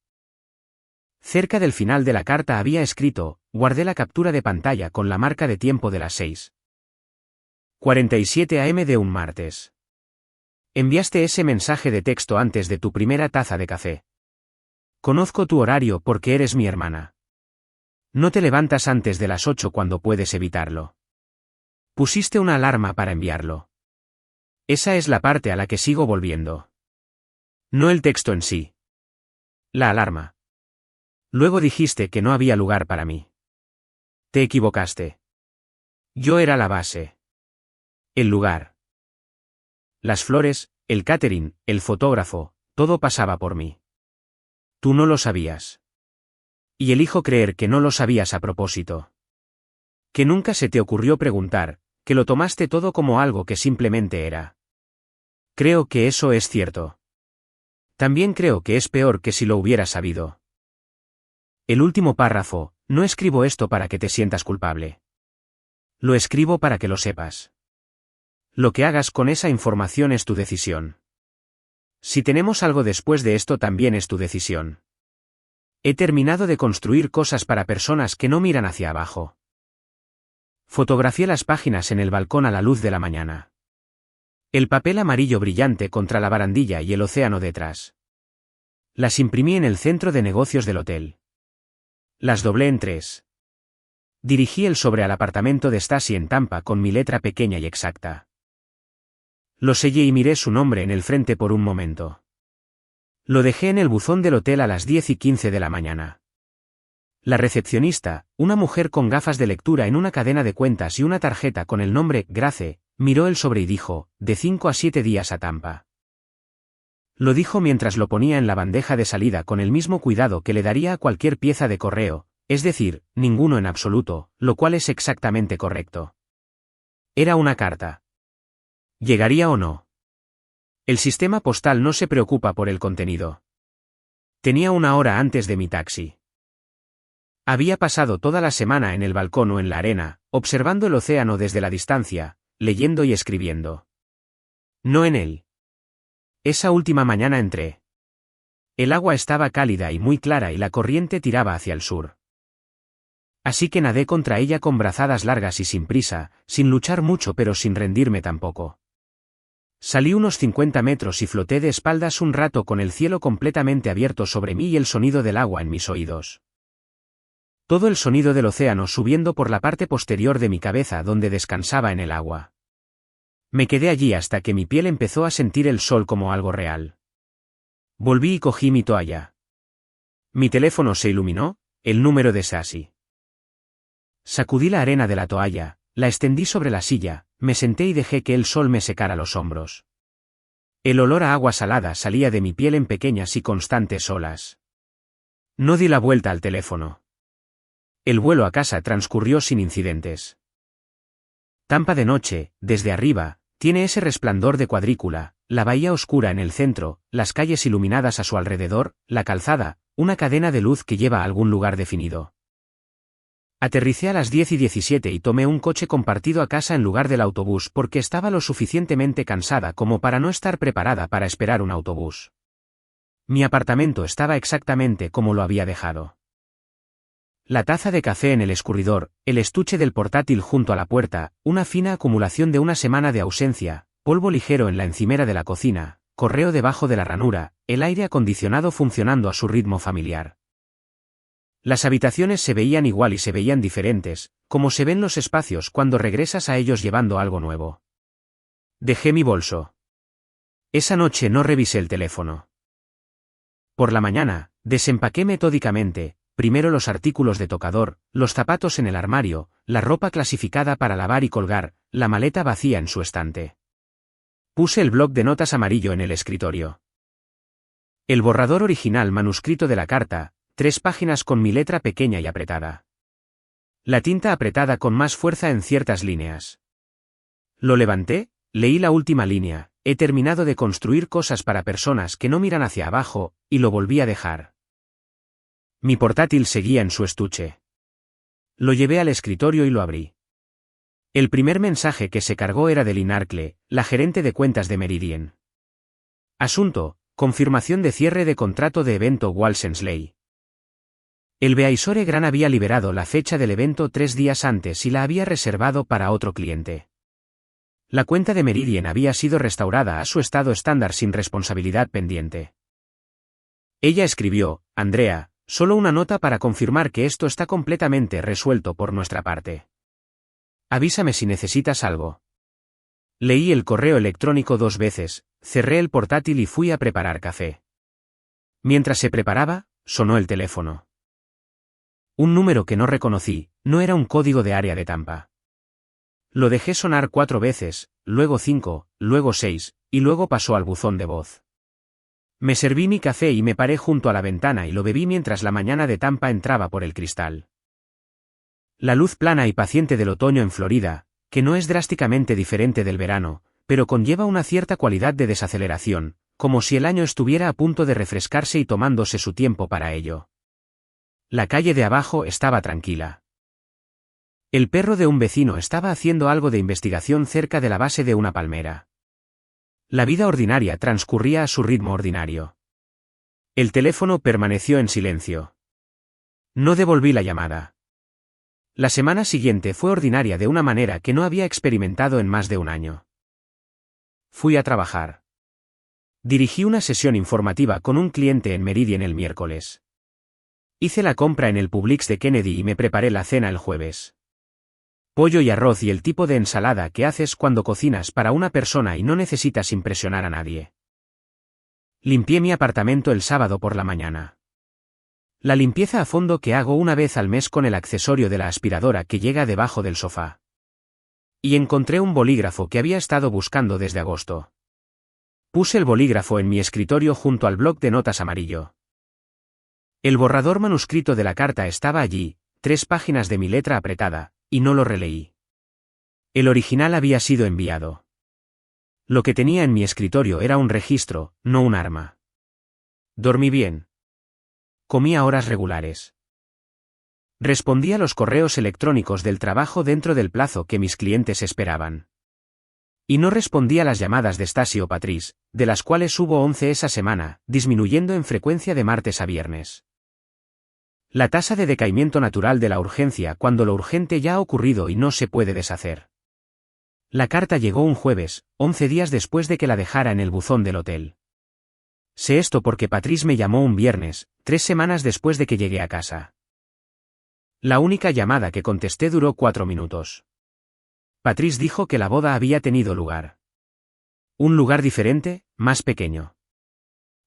Cerca del final de la carta había escrito, guardé la captura de pantalla con la marca de tiempo de las 6:47 am de un martes. Enviaste ese mensaje de texto antes de tu primera taza de café. Conozco tu horario porque eres mi hermana. No te levantas antes de las 8 cuando puedes evitarlo. Pusiste una alarma para enviarlo. Esa es la parte a la que sigo volviendo. No el texto en sí. La alarma. Luego dijiste que no había lugar para mí. Te equivocaste. Yo era la base. El lugar. Las flores, el catering, el fotógrafo, todo pasaba por mí. Tú no lo sabías. Y elijo creer que no lo sabías a propósito. Que nunca se te ocurrió preguntar, que lo tomaste todo como algo que simplemente era. Creo que eso es cierto. También creo que es peor que si lo hubieras sabido. El último párrafo, no escribo esto para que te sientas culpable. Lo escribo para que lo sepas. Lo que hagas con esa información es tu decisión. Si tenemos algo después de esto también es tu decisión. He terminado de construir cosas para personas que no miran hacia abajo. Fotografié las páginas en el balcón a la luz de la mañana. El papel amarillo brillante contra la barandilla y el océano detrás. Las imprimí en el centro de negocios del hotel. Las doblé en 3. Dirigí el sobre al apartamento de Stacy en Tampa con mi letra pequeña y exacta. Lo sellé y miré su nombre en el frente por un momento. Lo dejé en el buzón del hotel a las 10:15 de la mañana. La recepcionista, una mujer con gafas de lectura en una cadena de cuentas y una tarjeta con el nombre Grace, miró el sobre y dijo, de 5 a 7 días a Tampa. Lo dijo mientras lo ponía en la bandeja de salida con el mismo cuidado que le daría a cualquier pieza de correo, es decir, ninguno en absoluto, lo cual es exactamente correcto. Era una carta. ¿Llegaría o no? El sistema postal no se preocupa por el contenido. Tenía una hora antes de mi taxi. Había pasado toda la semana en el balcón o en la arena, observando el océano desde la distancia, leyendo y escribiendo. No en él. Esa última mañana entré. El agua estaba cálida y muy clara y la corriente tiraba hacia el sur. Así que nadé contra ella con brazadas largas y sin prisa, sin luchar mucho pero sin rendirme tampoco. Salí unos 50 metros y floté de espaldas un rato con el cielo completamente abierto sobre mí y el sonido del agua en mis oídos. Todo el sonido del océano subiendo por la parte posterior de mi cabeza donde descansaba en el agua. Me quedé allí hasta que mi piel empezó a sentir el sol como algo real. Volví y cogí mi toalla. Mi teléfono se iluminó, el número de Sassy. Sacudí la arena de la toalla, la extendí sobre la silla, me senté y dejé que el sol me secara los hombros. El olor a agua salada salía de mi piel en pequeñas y constantes olas. No di la vuelta al teléfono. El vuelo a casa transcurrió sin incidentes. Tampa de noche, desde arriba, tiene ese resplandor de cuadrícula, la bahía oscura en el centro, las calles iluminadas a su alrededor, la calzada, una cadena de luz que lleva a algún lugar definido. Aterricé a las 10:17 y tomé un coche compartido a casa en lugar del autobús porque estaba lo suficientemente cansada como para no estar preparada para esperar un autobús. Mi apartamento estaba exactamente como lo había dejado. La taza de café en el escurridor, el estuche del portátil junto a la puerta, una fina acumulación de una semana de ausencia, polvo ligero en la encimera de la cocina, correo debajo de la ranura, el aire acondicionado funcionando a su ritmo familiar. Las habitaciones se veían igual y se veían diferentes, como se ven los espacios cuando regresas a ellos llevando algo nuevo. Dejé mi bolso. Esa noche no revisé el teléfono. Por la mañana, desempaqué metódicamente, primero los artículos de tocador, los zapatos en el armario, la ropa clasificada para lavar y colgar, la maleta vacía en su estante. Puse el bloc de notas amarillo en el escritorio. El borrador original manuscrito de la carta, 3 páginas con mi letra pequeña y apretada. La tinta apretada con más fuerza en ciertas líneas. Lo levanté, leí la última línea, he terminado de construir cosas para personas que no miran hacia abajo, y lo volví a dejar. Mi portátil seguía en su estuche. Lo llevé al escritorio y lo abrí. El primer mensaje que se cargó era de Lynn Arkle, la gerente de cuentas de Meridian. Asunto: confirmación de cierre de contrato de evento Walsensley. El Beaisore Gran había liberado la fecha del evento 3 días antes y la había reservado para otro cliente. La cuenta de Meridian había sido restaurada a su estado estándar sin responsabilidad pendiente. Ella escribió: Andrea, solo una nota para confirmar que esto está completamente resuelto por nuestra parte. Avísame si necesitas algo. Leí el correo electrónico 2 veces, cerré el portátil y fui a preparar café. Mientras se preparaba, sonó el teléfono. Un número que no reconocí, no era un código de área de Tampa. Lo dejé sonar 4 veces, luego 5, luego 6, y luego pasó al buzón de voz. Me serví mi café y me paré junto a la ventana y lo bebí mientras la mañana de Tampa entraba por el cristal. La luz plana y paciente del otoño en Florida, que no es drásticamente diferente del verano, pero conlleva una cierta cualidad de desaceleración, como si el año estuviera a punto de refrescarse y tomándose su tiempo para ello. La calle de abajo estaba tranquila. El perro de un vecino estaba haciendo algo de investigación cerca de la base de una palmera. La vida ordinaria transcurría a su ritmo ordinario. El teléfono permaneció en silencio. No devolví la llamada. La semana siguiente fue ordinaria de una manera que no había experimentado en más de un año. Fui a trabajar. Dirigí una sesión informativa con un cliente en Meridian el miércoles. Hice la compra en el Publix de Kennedy y me preparé la cena el jueves. Pollo y arroz y el tipo de ensalada que haces cuando cocinas para una persona y no necesitas impresionar a nadie. Limpié mi apartamento el sábado por la mañana. La limpieza a fondo que hago una vez al mes con el accesorio de la aspiradora que llega debajo del sofá. Y encontré un bolígrafo que había estado buscando desde agosto. Puse el bolígrafo en mi escritorio junto al bloc de notas amarillo. El borrador manuscrito de la carta estaba allí, 3 páginas de mi letra apretada, y no lo releí. El original había sido enviado. Lo que tenía en mi escritorio era un registro, no un arma. Dormí bien. Comí a horas regulares. Respondí a los correos electrónicos del trabajo dentro del plazo que mis clientes esperaban. Y no respondí a las llamadas de Stasi o Patrice, de las cuales hubo 11 esa semana, disminuyendo en frecuencia de martes a viernes. La tasa de decaimiento natural de la urgencia cuando lo urgente ya ha ocurrido y no se puede deshacer. La carta llegó un jueves, 11 días después de que la dejara en el buzón del hotel. Sé esto porque Patrice me llamó un viernes, 3 semanas después de que llegué a casa. La única llamada que contesté duró 4 minutos. Patrice dijo que la boda había tenido lugar. Un lugar diferente, más pequeño.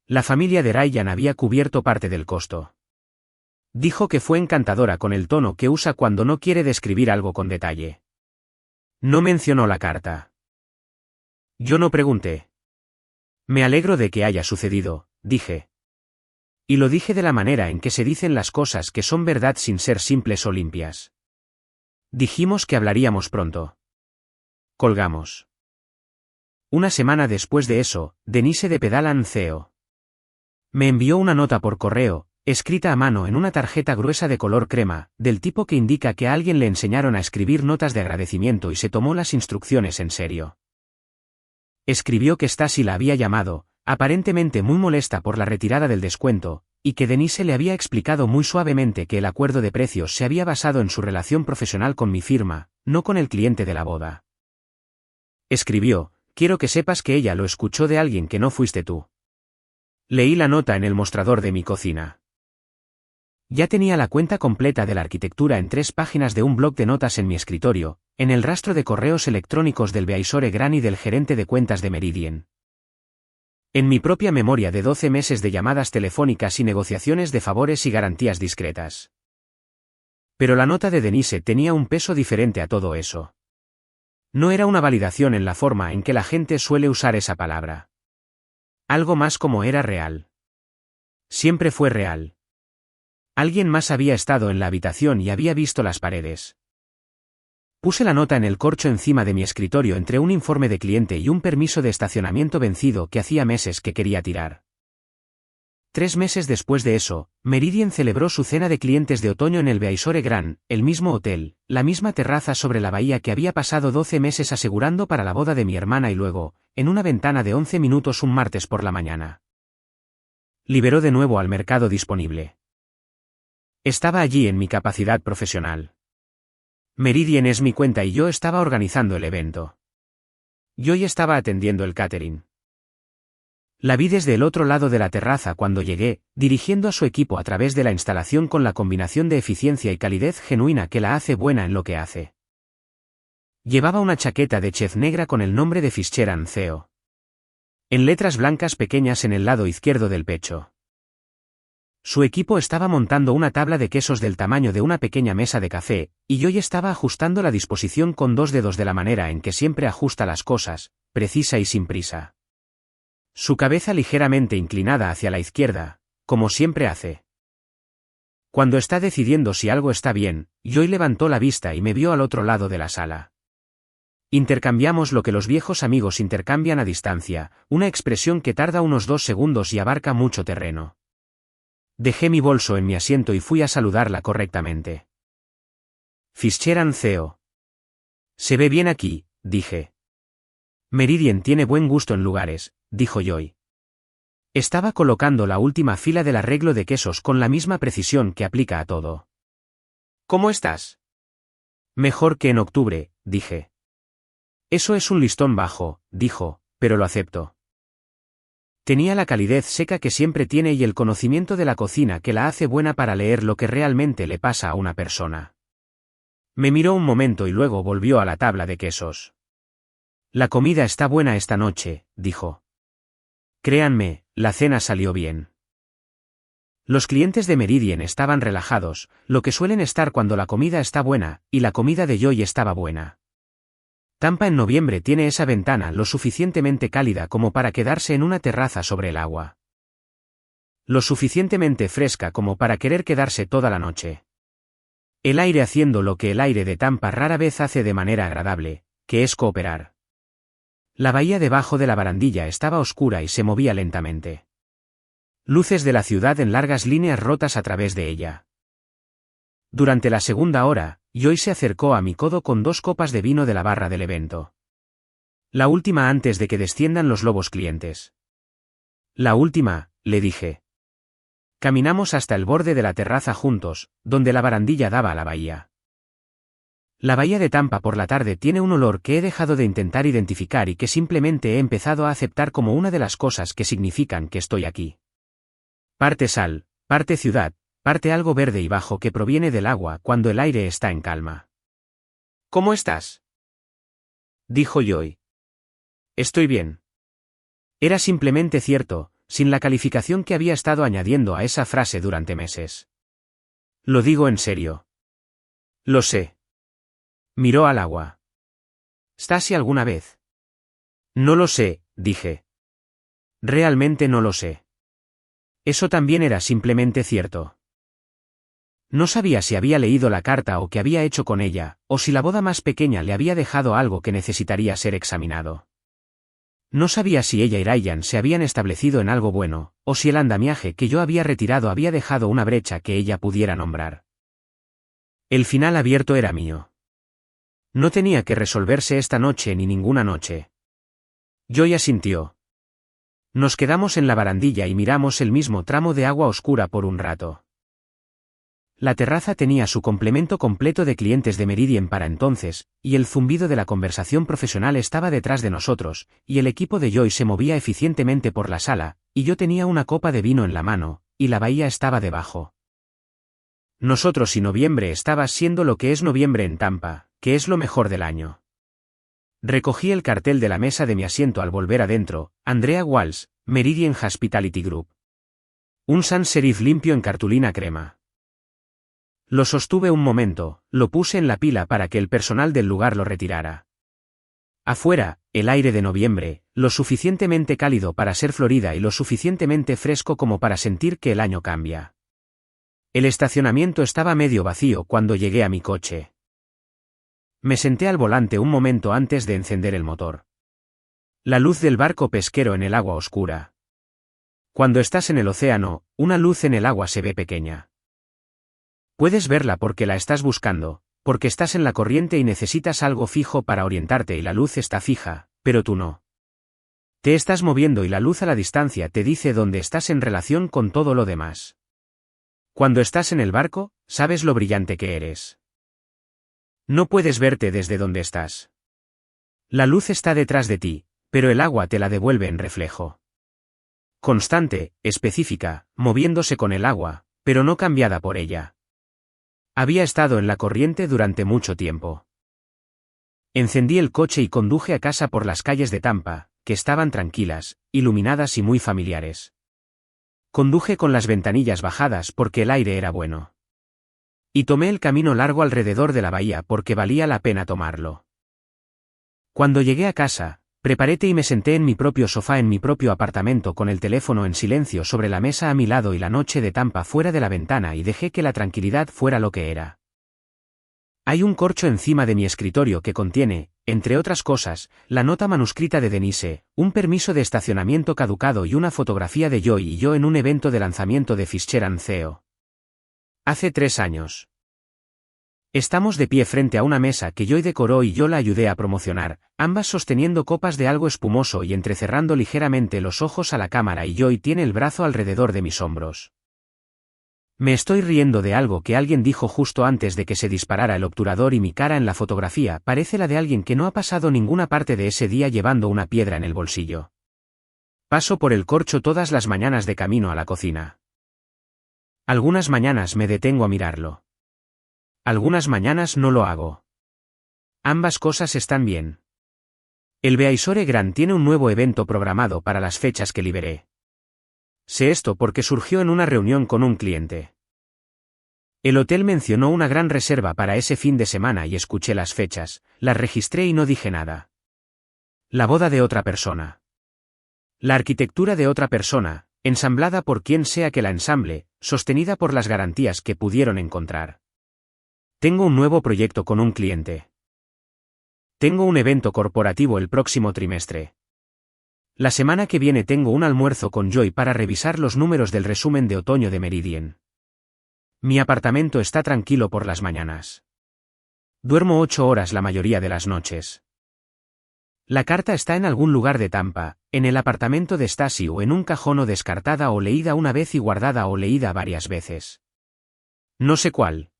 La familia de Ryan había cubierto parte del costo. Dijo que fue encantadora con el tono que usa cuando no quiere describir algo con detalle. No mencionó la carta. Yo no pregunté. Me alegro de que haya sucedido, dije. Y lo dije de la manera en que se dicen las cosas que son verdad sin ser simples o limpias. Dijimos que hablaríamos pronto. Colgamos. Una semana después de eso, Denise de Pedalan CEO. Me envió una nota por correo, escrita a mano en una tarjeta gruesa de color crema, del tipo que indica que a alguien le enseñaron a escribir notas de agradecimiento y se tomó las instrucciones en serio. Escribió que Stasi la había llamado, aparentemente muy molesta por la retirada del descuento, y que Denise le había explicado muy suavemente que el acuerdo de precios se había basado en su relación profesional con mi firma, no con el cliente de la boda. Escribió, quiero que sepas que ella lo escuchó de alguien que no fuiste tú. Leí la nota en el mostrador de mi cocina. Ya tenía la cuenta completa de la arquitectura en 3 páginas de un bloc de notas en mi escritorio, en el rastro de correos electrónicos del Beaisore Gran y del gerente de cuentas de Meridian. En mi propia memoria de 12 meses de llamadas telefónicas y negociaciones de favores y garantías discretas. Pero la nota de Denise tenía un peso diferente a todo eso. No era una validación en la forma en que la gente suele usar esa palabra. Algo más como era real. Siempre fue real. Alguien más había estado en la habitación y había visto las paredes. Puse la nota en el corcho encima de mi escritorio entre un informe de cliente y un permiso de estacionamiento vencido que hacía meses que quería tirar. 3 meses después de eso, Meridian celebró su cena de clientes de otoño en el Beaisore Gran, el mismo hotel, la misma terraza sobre la bahía que había pasado 12 meses asegurando para la boda de mi hermana y luego, en una ventana de 11 minutos un martes por la mañana. Liberó de nuevo al mercado disponible. Estaba allí en mi capacidad profesional. Meridian es mi cuenta y yo estaba organizando el evento. Yo ya estaba atendiendo el catering. La vi desde el otro lado de la terraza cuando llegué, dirigiendo a su equipo a través de la instalación con la combinación de eficiencia y calidez genuina que la hace buena en lo que hace. Llevaba una chaqueta de chef negra con el nombre de Fischeran CEO. En letras blancas pequeñas en el lado izquierdo del pecho. Su equipo estaba montando una tabla de quesos del tamaño de una pequeña mesa de café, y yo ya estaba ajustando la disposición con 2 dedos de la manera en que siempre ajusta las cosas, precisa y sin prisa. Su cabeza ligeramente inclinada hacia la izquierda, como siempre hace. Cuando está decidiendo si algo está bien, Joy levantó la vista y me vio al otro lado de la sala. Intercambiamos lo que los viejos amigos intercambian a distancia, una expresión que tarda unos 2 segundos y abarca mucho terreno. Dejé mi bolso en mi asiento y fui a saludarla correctamente. Fischeran CEO. Se ve bien aquí, dije. Meridian tiene buen gusto en lugares, dijo Joy. Estaba colocando la última fila del arreglo de quesos con la misma precisión que aplica a todo. ¿Cómo estás? Mejor que en octubre, dije. Eso es un listón bajo, dijo, pero lo acepto. Tenía la calidez seca que siempre tiene y el conocimiento de la cocina que la hace buena para leer lo que realmente le pasa a una persona. Me miró un momento y luego volvió a la tabla de quesos. La comida está buena esta noche, dijo. Créanme, la cena salió bien. Los clientes de Meridian estaban relajados, lo que suelen estar cuando la comida está buena, y la comida de Joy estaba buena. Tampa en noviembre tiene esa ventana lo suficientemente cálida como para quedarse en una terraza sobre el agua. Lo suficientemente fresca como para querer quedarse toda la noche. El aire haciendo lo que el aire de Tampa rara vez hace de manera agradable, que es cooperar. La bahía debajo de la barandilla estaba oscura y se movía lentamente. Luces de la ciudad en largas líneas rotas a través de ella. Durante la segunda hora, Joy se acercó a mi codo con 2 copas de vino de la barra del evento. La última antes de que desciendan los lobos clientes. La última, le dije. Caminamos hasta el borde de la terraza juntos, donde la barandilla daba a la bahía. La bahía de Tampa por la tarde tiene un olor que he dejado de intentar identificar y que simplemente he empezado a aceptar como una de las cosas que significan que estoy aquí. Parte sal, parte ciudad, parte algo verde y bajo que proviene del agua cuando el aire está en calma. ¿Cómo estás?, dijo Joy. Estoy bien. Era simplemente cierto, sin la calificación que había estado añadiendo a esa frase durante meses. Lo digo en serio. Lo sé. Miró al agua. ¿Stasi alguna vez? No lo sé, dije. Realmente no lo sé. Eso también era simplemente cierto. No sabía si había leído la carta o qué había hecho con ella, o si la boda más pequeña le había dejado algo que necesitaría ser examinado. No sabía si ella y Ryan se habían establecido en algo bueno, o si el andamiaje que yo había retirado había dejado una brecha que ella pudiera nombrar. El final abierto era mío. No tenía que resolverse esta noche ni ninguna noche. Joy asintió. Nos quedamos en la barandilla y miramos el mismo tramo de agua oscura por un rato. La terraza tenía su complemento completo de clientes de Meridian para entonces, y el zumbido de la conversación profesional estaba detrás de nosotros, y el equipo de Joy se movía eficientemente por la sala, y yo tenía una copa de vino en la mano, y la bahía estaba debajo. Nosotros y noviembre estaba siendo lo que es noviembre en Tampa, que es lo mejor del año. Recogí el cartel de la mesa de mi asiento al volver adentro, Andrea Walsh, Meridian Hospitality Group. Un sans serif limpio en cartulina crema. Lo sostuve un momento, lo puse en la pila para que el personal del lugar lo retirara. Afuera, el aire de noviembre, lo suficientemente cálido para ser Florida y lo suficientemente fresco como para sentir que el año cambia. El estacionamiento estaba medio vacío cuando llegué a mi coche. Me senté al volante un momento antes de encender el motor. La luz del barco pesquero en el agua oscura. Cuando estás en el océano, una luz en el agua se ve pequeña. Puedes verla porque la estás buscando, porque estás en la corriente y necesitas algo fijo para orientarte y la luz está fija, pero tú no. Te estás moviendo y la luz a la distancia te dice dónde estás en relación con todo lo demás. Cuando estás en el barco, sabes lo brillante que eres. No puedes verte desde donde estás. La luz está detrás de ti, pero el agua te la devuelve en reflejo. Constante, específica, moviéndose con el agua, pero no cambiada por ella. Había estado en la corriente durante mucho tiempo. Encendí el coche y conduje a casa por las calles de Tampa, que estaban tranquilas, iluminadas y muy familiares. Conduje con las ventanillas bajadas porque el aire era bueno. Y tomé el camino largo alrededor de la bahía porque valía la pena tomarlo. Cuando llegué a casa, preparé té y me senté en mi propio sofá en mi propio apartamento con el teléfono en silencio sobre la mesa a mi lado y la noche de Tampa fuera de la ventana y dejé que la tranquilidad fuera lo que era. Hay un corcho encima de mi escritorio que contiene, entre otras cosas, la nota manuscrita de Denise, un permiso de estacionamiento caducado y una fotografía de Joy y yo en un evento de lanzamiento de Fischer & Co. Hace 3 años. Estamos de pie frente a una mesa que Joy decoró y yo la ayudé a promocionar, ambas sosteniendo copas de algo espumoso y entrecerrando ligeramente los ojos a la cámara y Joy tiene el brazo alrededor de mis hombros. Me estoy riendo de algo que alguien dijo justo antes de que se disparara el obturador y mi cara en la fotografía parece la de alguien que no ha pasado ninguna parte de ese día llevando una piedra en el bolsillo. Paso por el corcho todas las mañanas de camino a la cocina. Algunas mañanas me detengo a mirarlo. Algunas mañanas no lo hago. Ambas cosas están bien. El Beaisore Grand tiene un nuevo evento programado para las fechas que liberé. Sé esto porque surgió en una reunión con un cliente. El hotel mencionó una gran reserva para ese fin de semana y escuché las fechas, las registré y no dije nada. La boda de otra persona. La arquitectura de otra persona, ensamblada por quien sea que la ensamble, sostenida por las garantías que pudieron encontrar. Tengo un nuevo proyecto con un cliente. Tengo un evento corporativo el próximo trimestre. La semana que viene tengo un almuerzo con Joy para revisar los números del resumen de otoño de Meridian. Mi apartamento está tranquilo por las mañanas. Duermo 8 horas la mayoría de las noches. La carta está en algún lugar de Tampa, en el apartamento de Stacy o en un cajón o descartada o leída una vez y guardada o leída varias veces. No sé cuál.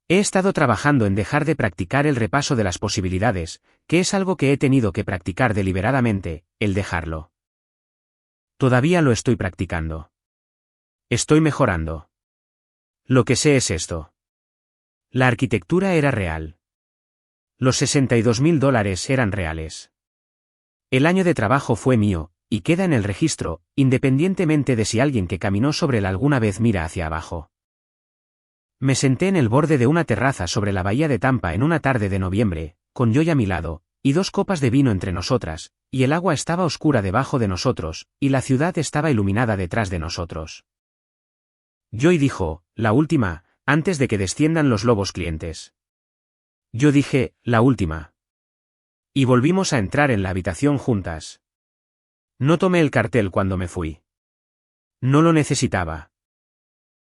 He estado trabajando en dejar de practicar el repaso de las posibilidades, que es algo que he tenido que practicar deliberadamente, el dejarlo. Todavía lo estoy practicando. Estoy mejorando. Lo que sé es esto. La arquitectura era real. Los $62.000 eran reales. El año de trabajo fue mío, y queda en el registro, independientemente de si alguien que caminó sobre él alguna vez mira hacia abajo. Me senté en el borde de una terraza sobre la bahía de Tampa en una tarde de noviembre, con Joy a mi lado, y 2 copas de vino entre nosotras, y el agua estaba oscura debajo de nosotros, y la ciudad estaba iluminada detrás de nosotros. Joy dijo, la última, antes de que desciendan los lobos clientes. Yo dije, la última. Y volvimos a entrar en la habitación juntas. No tomé el cartel cuando me fui. No lo necesitaba.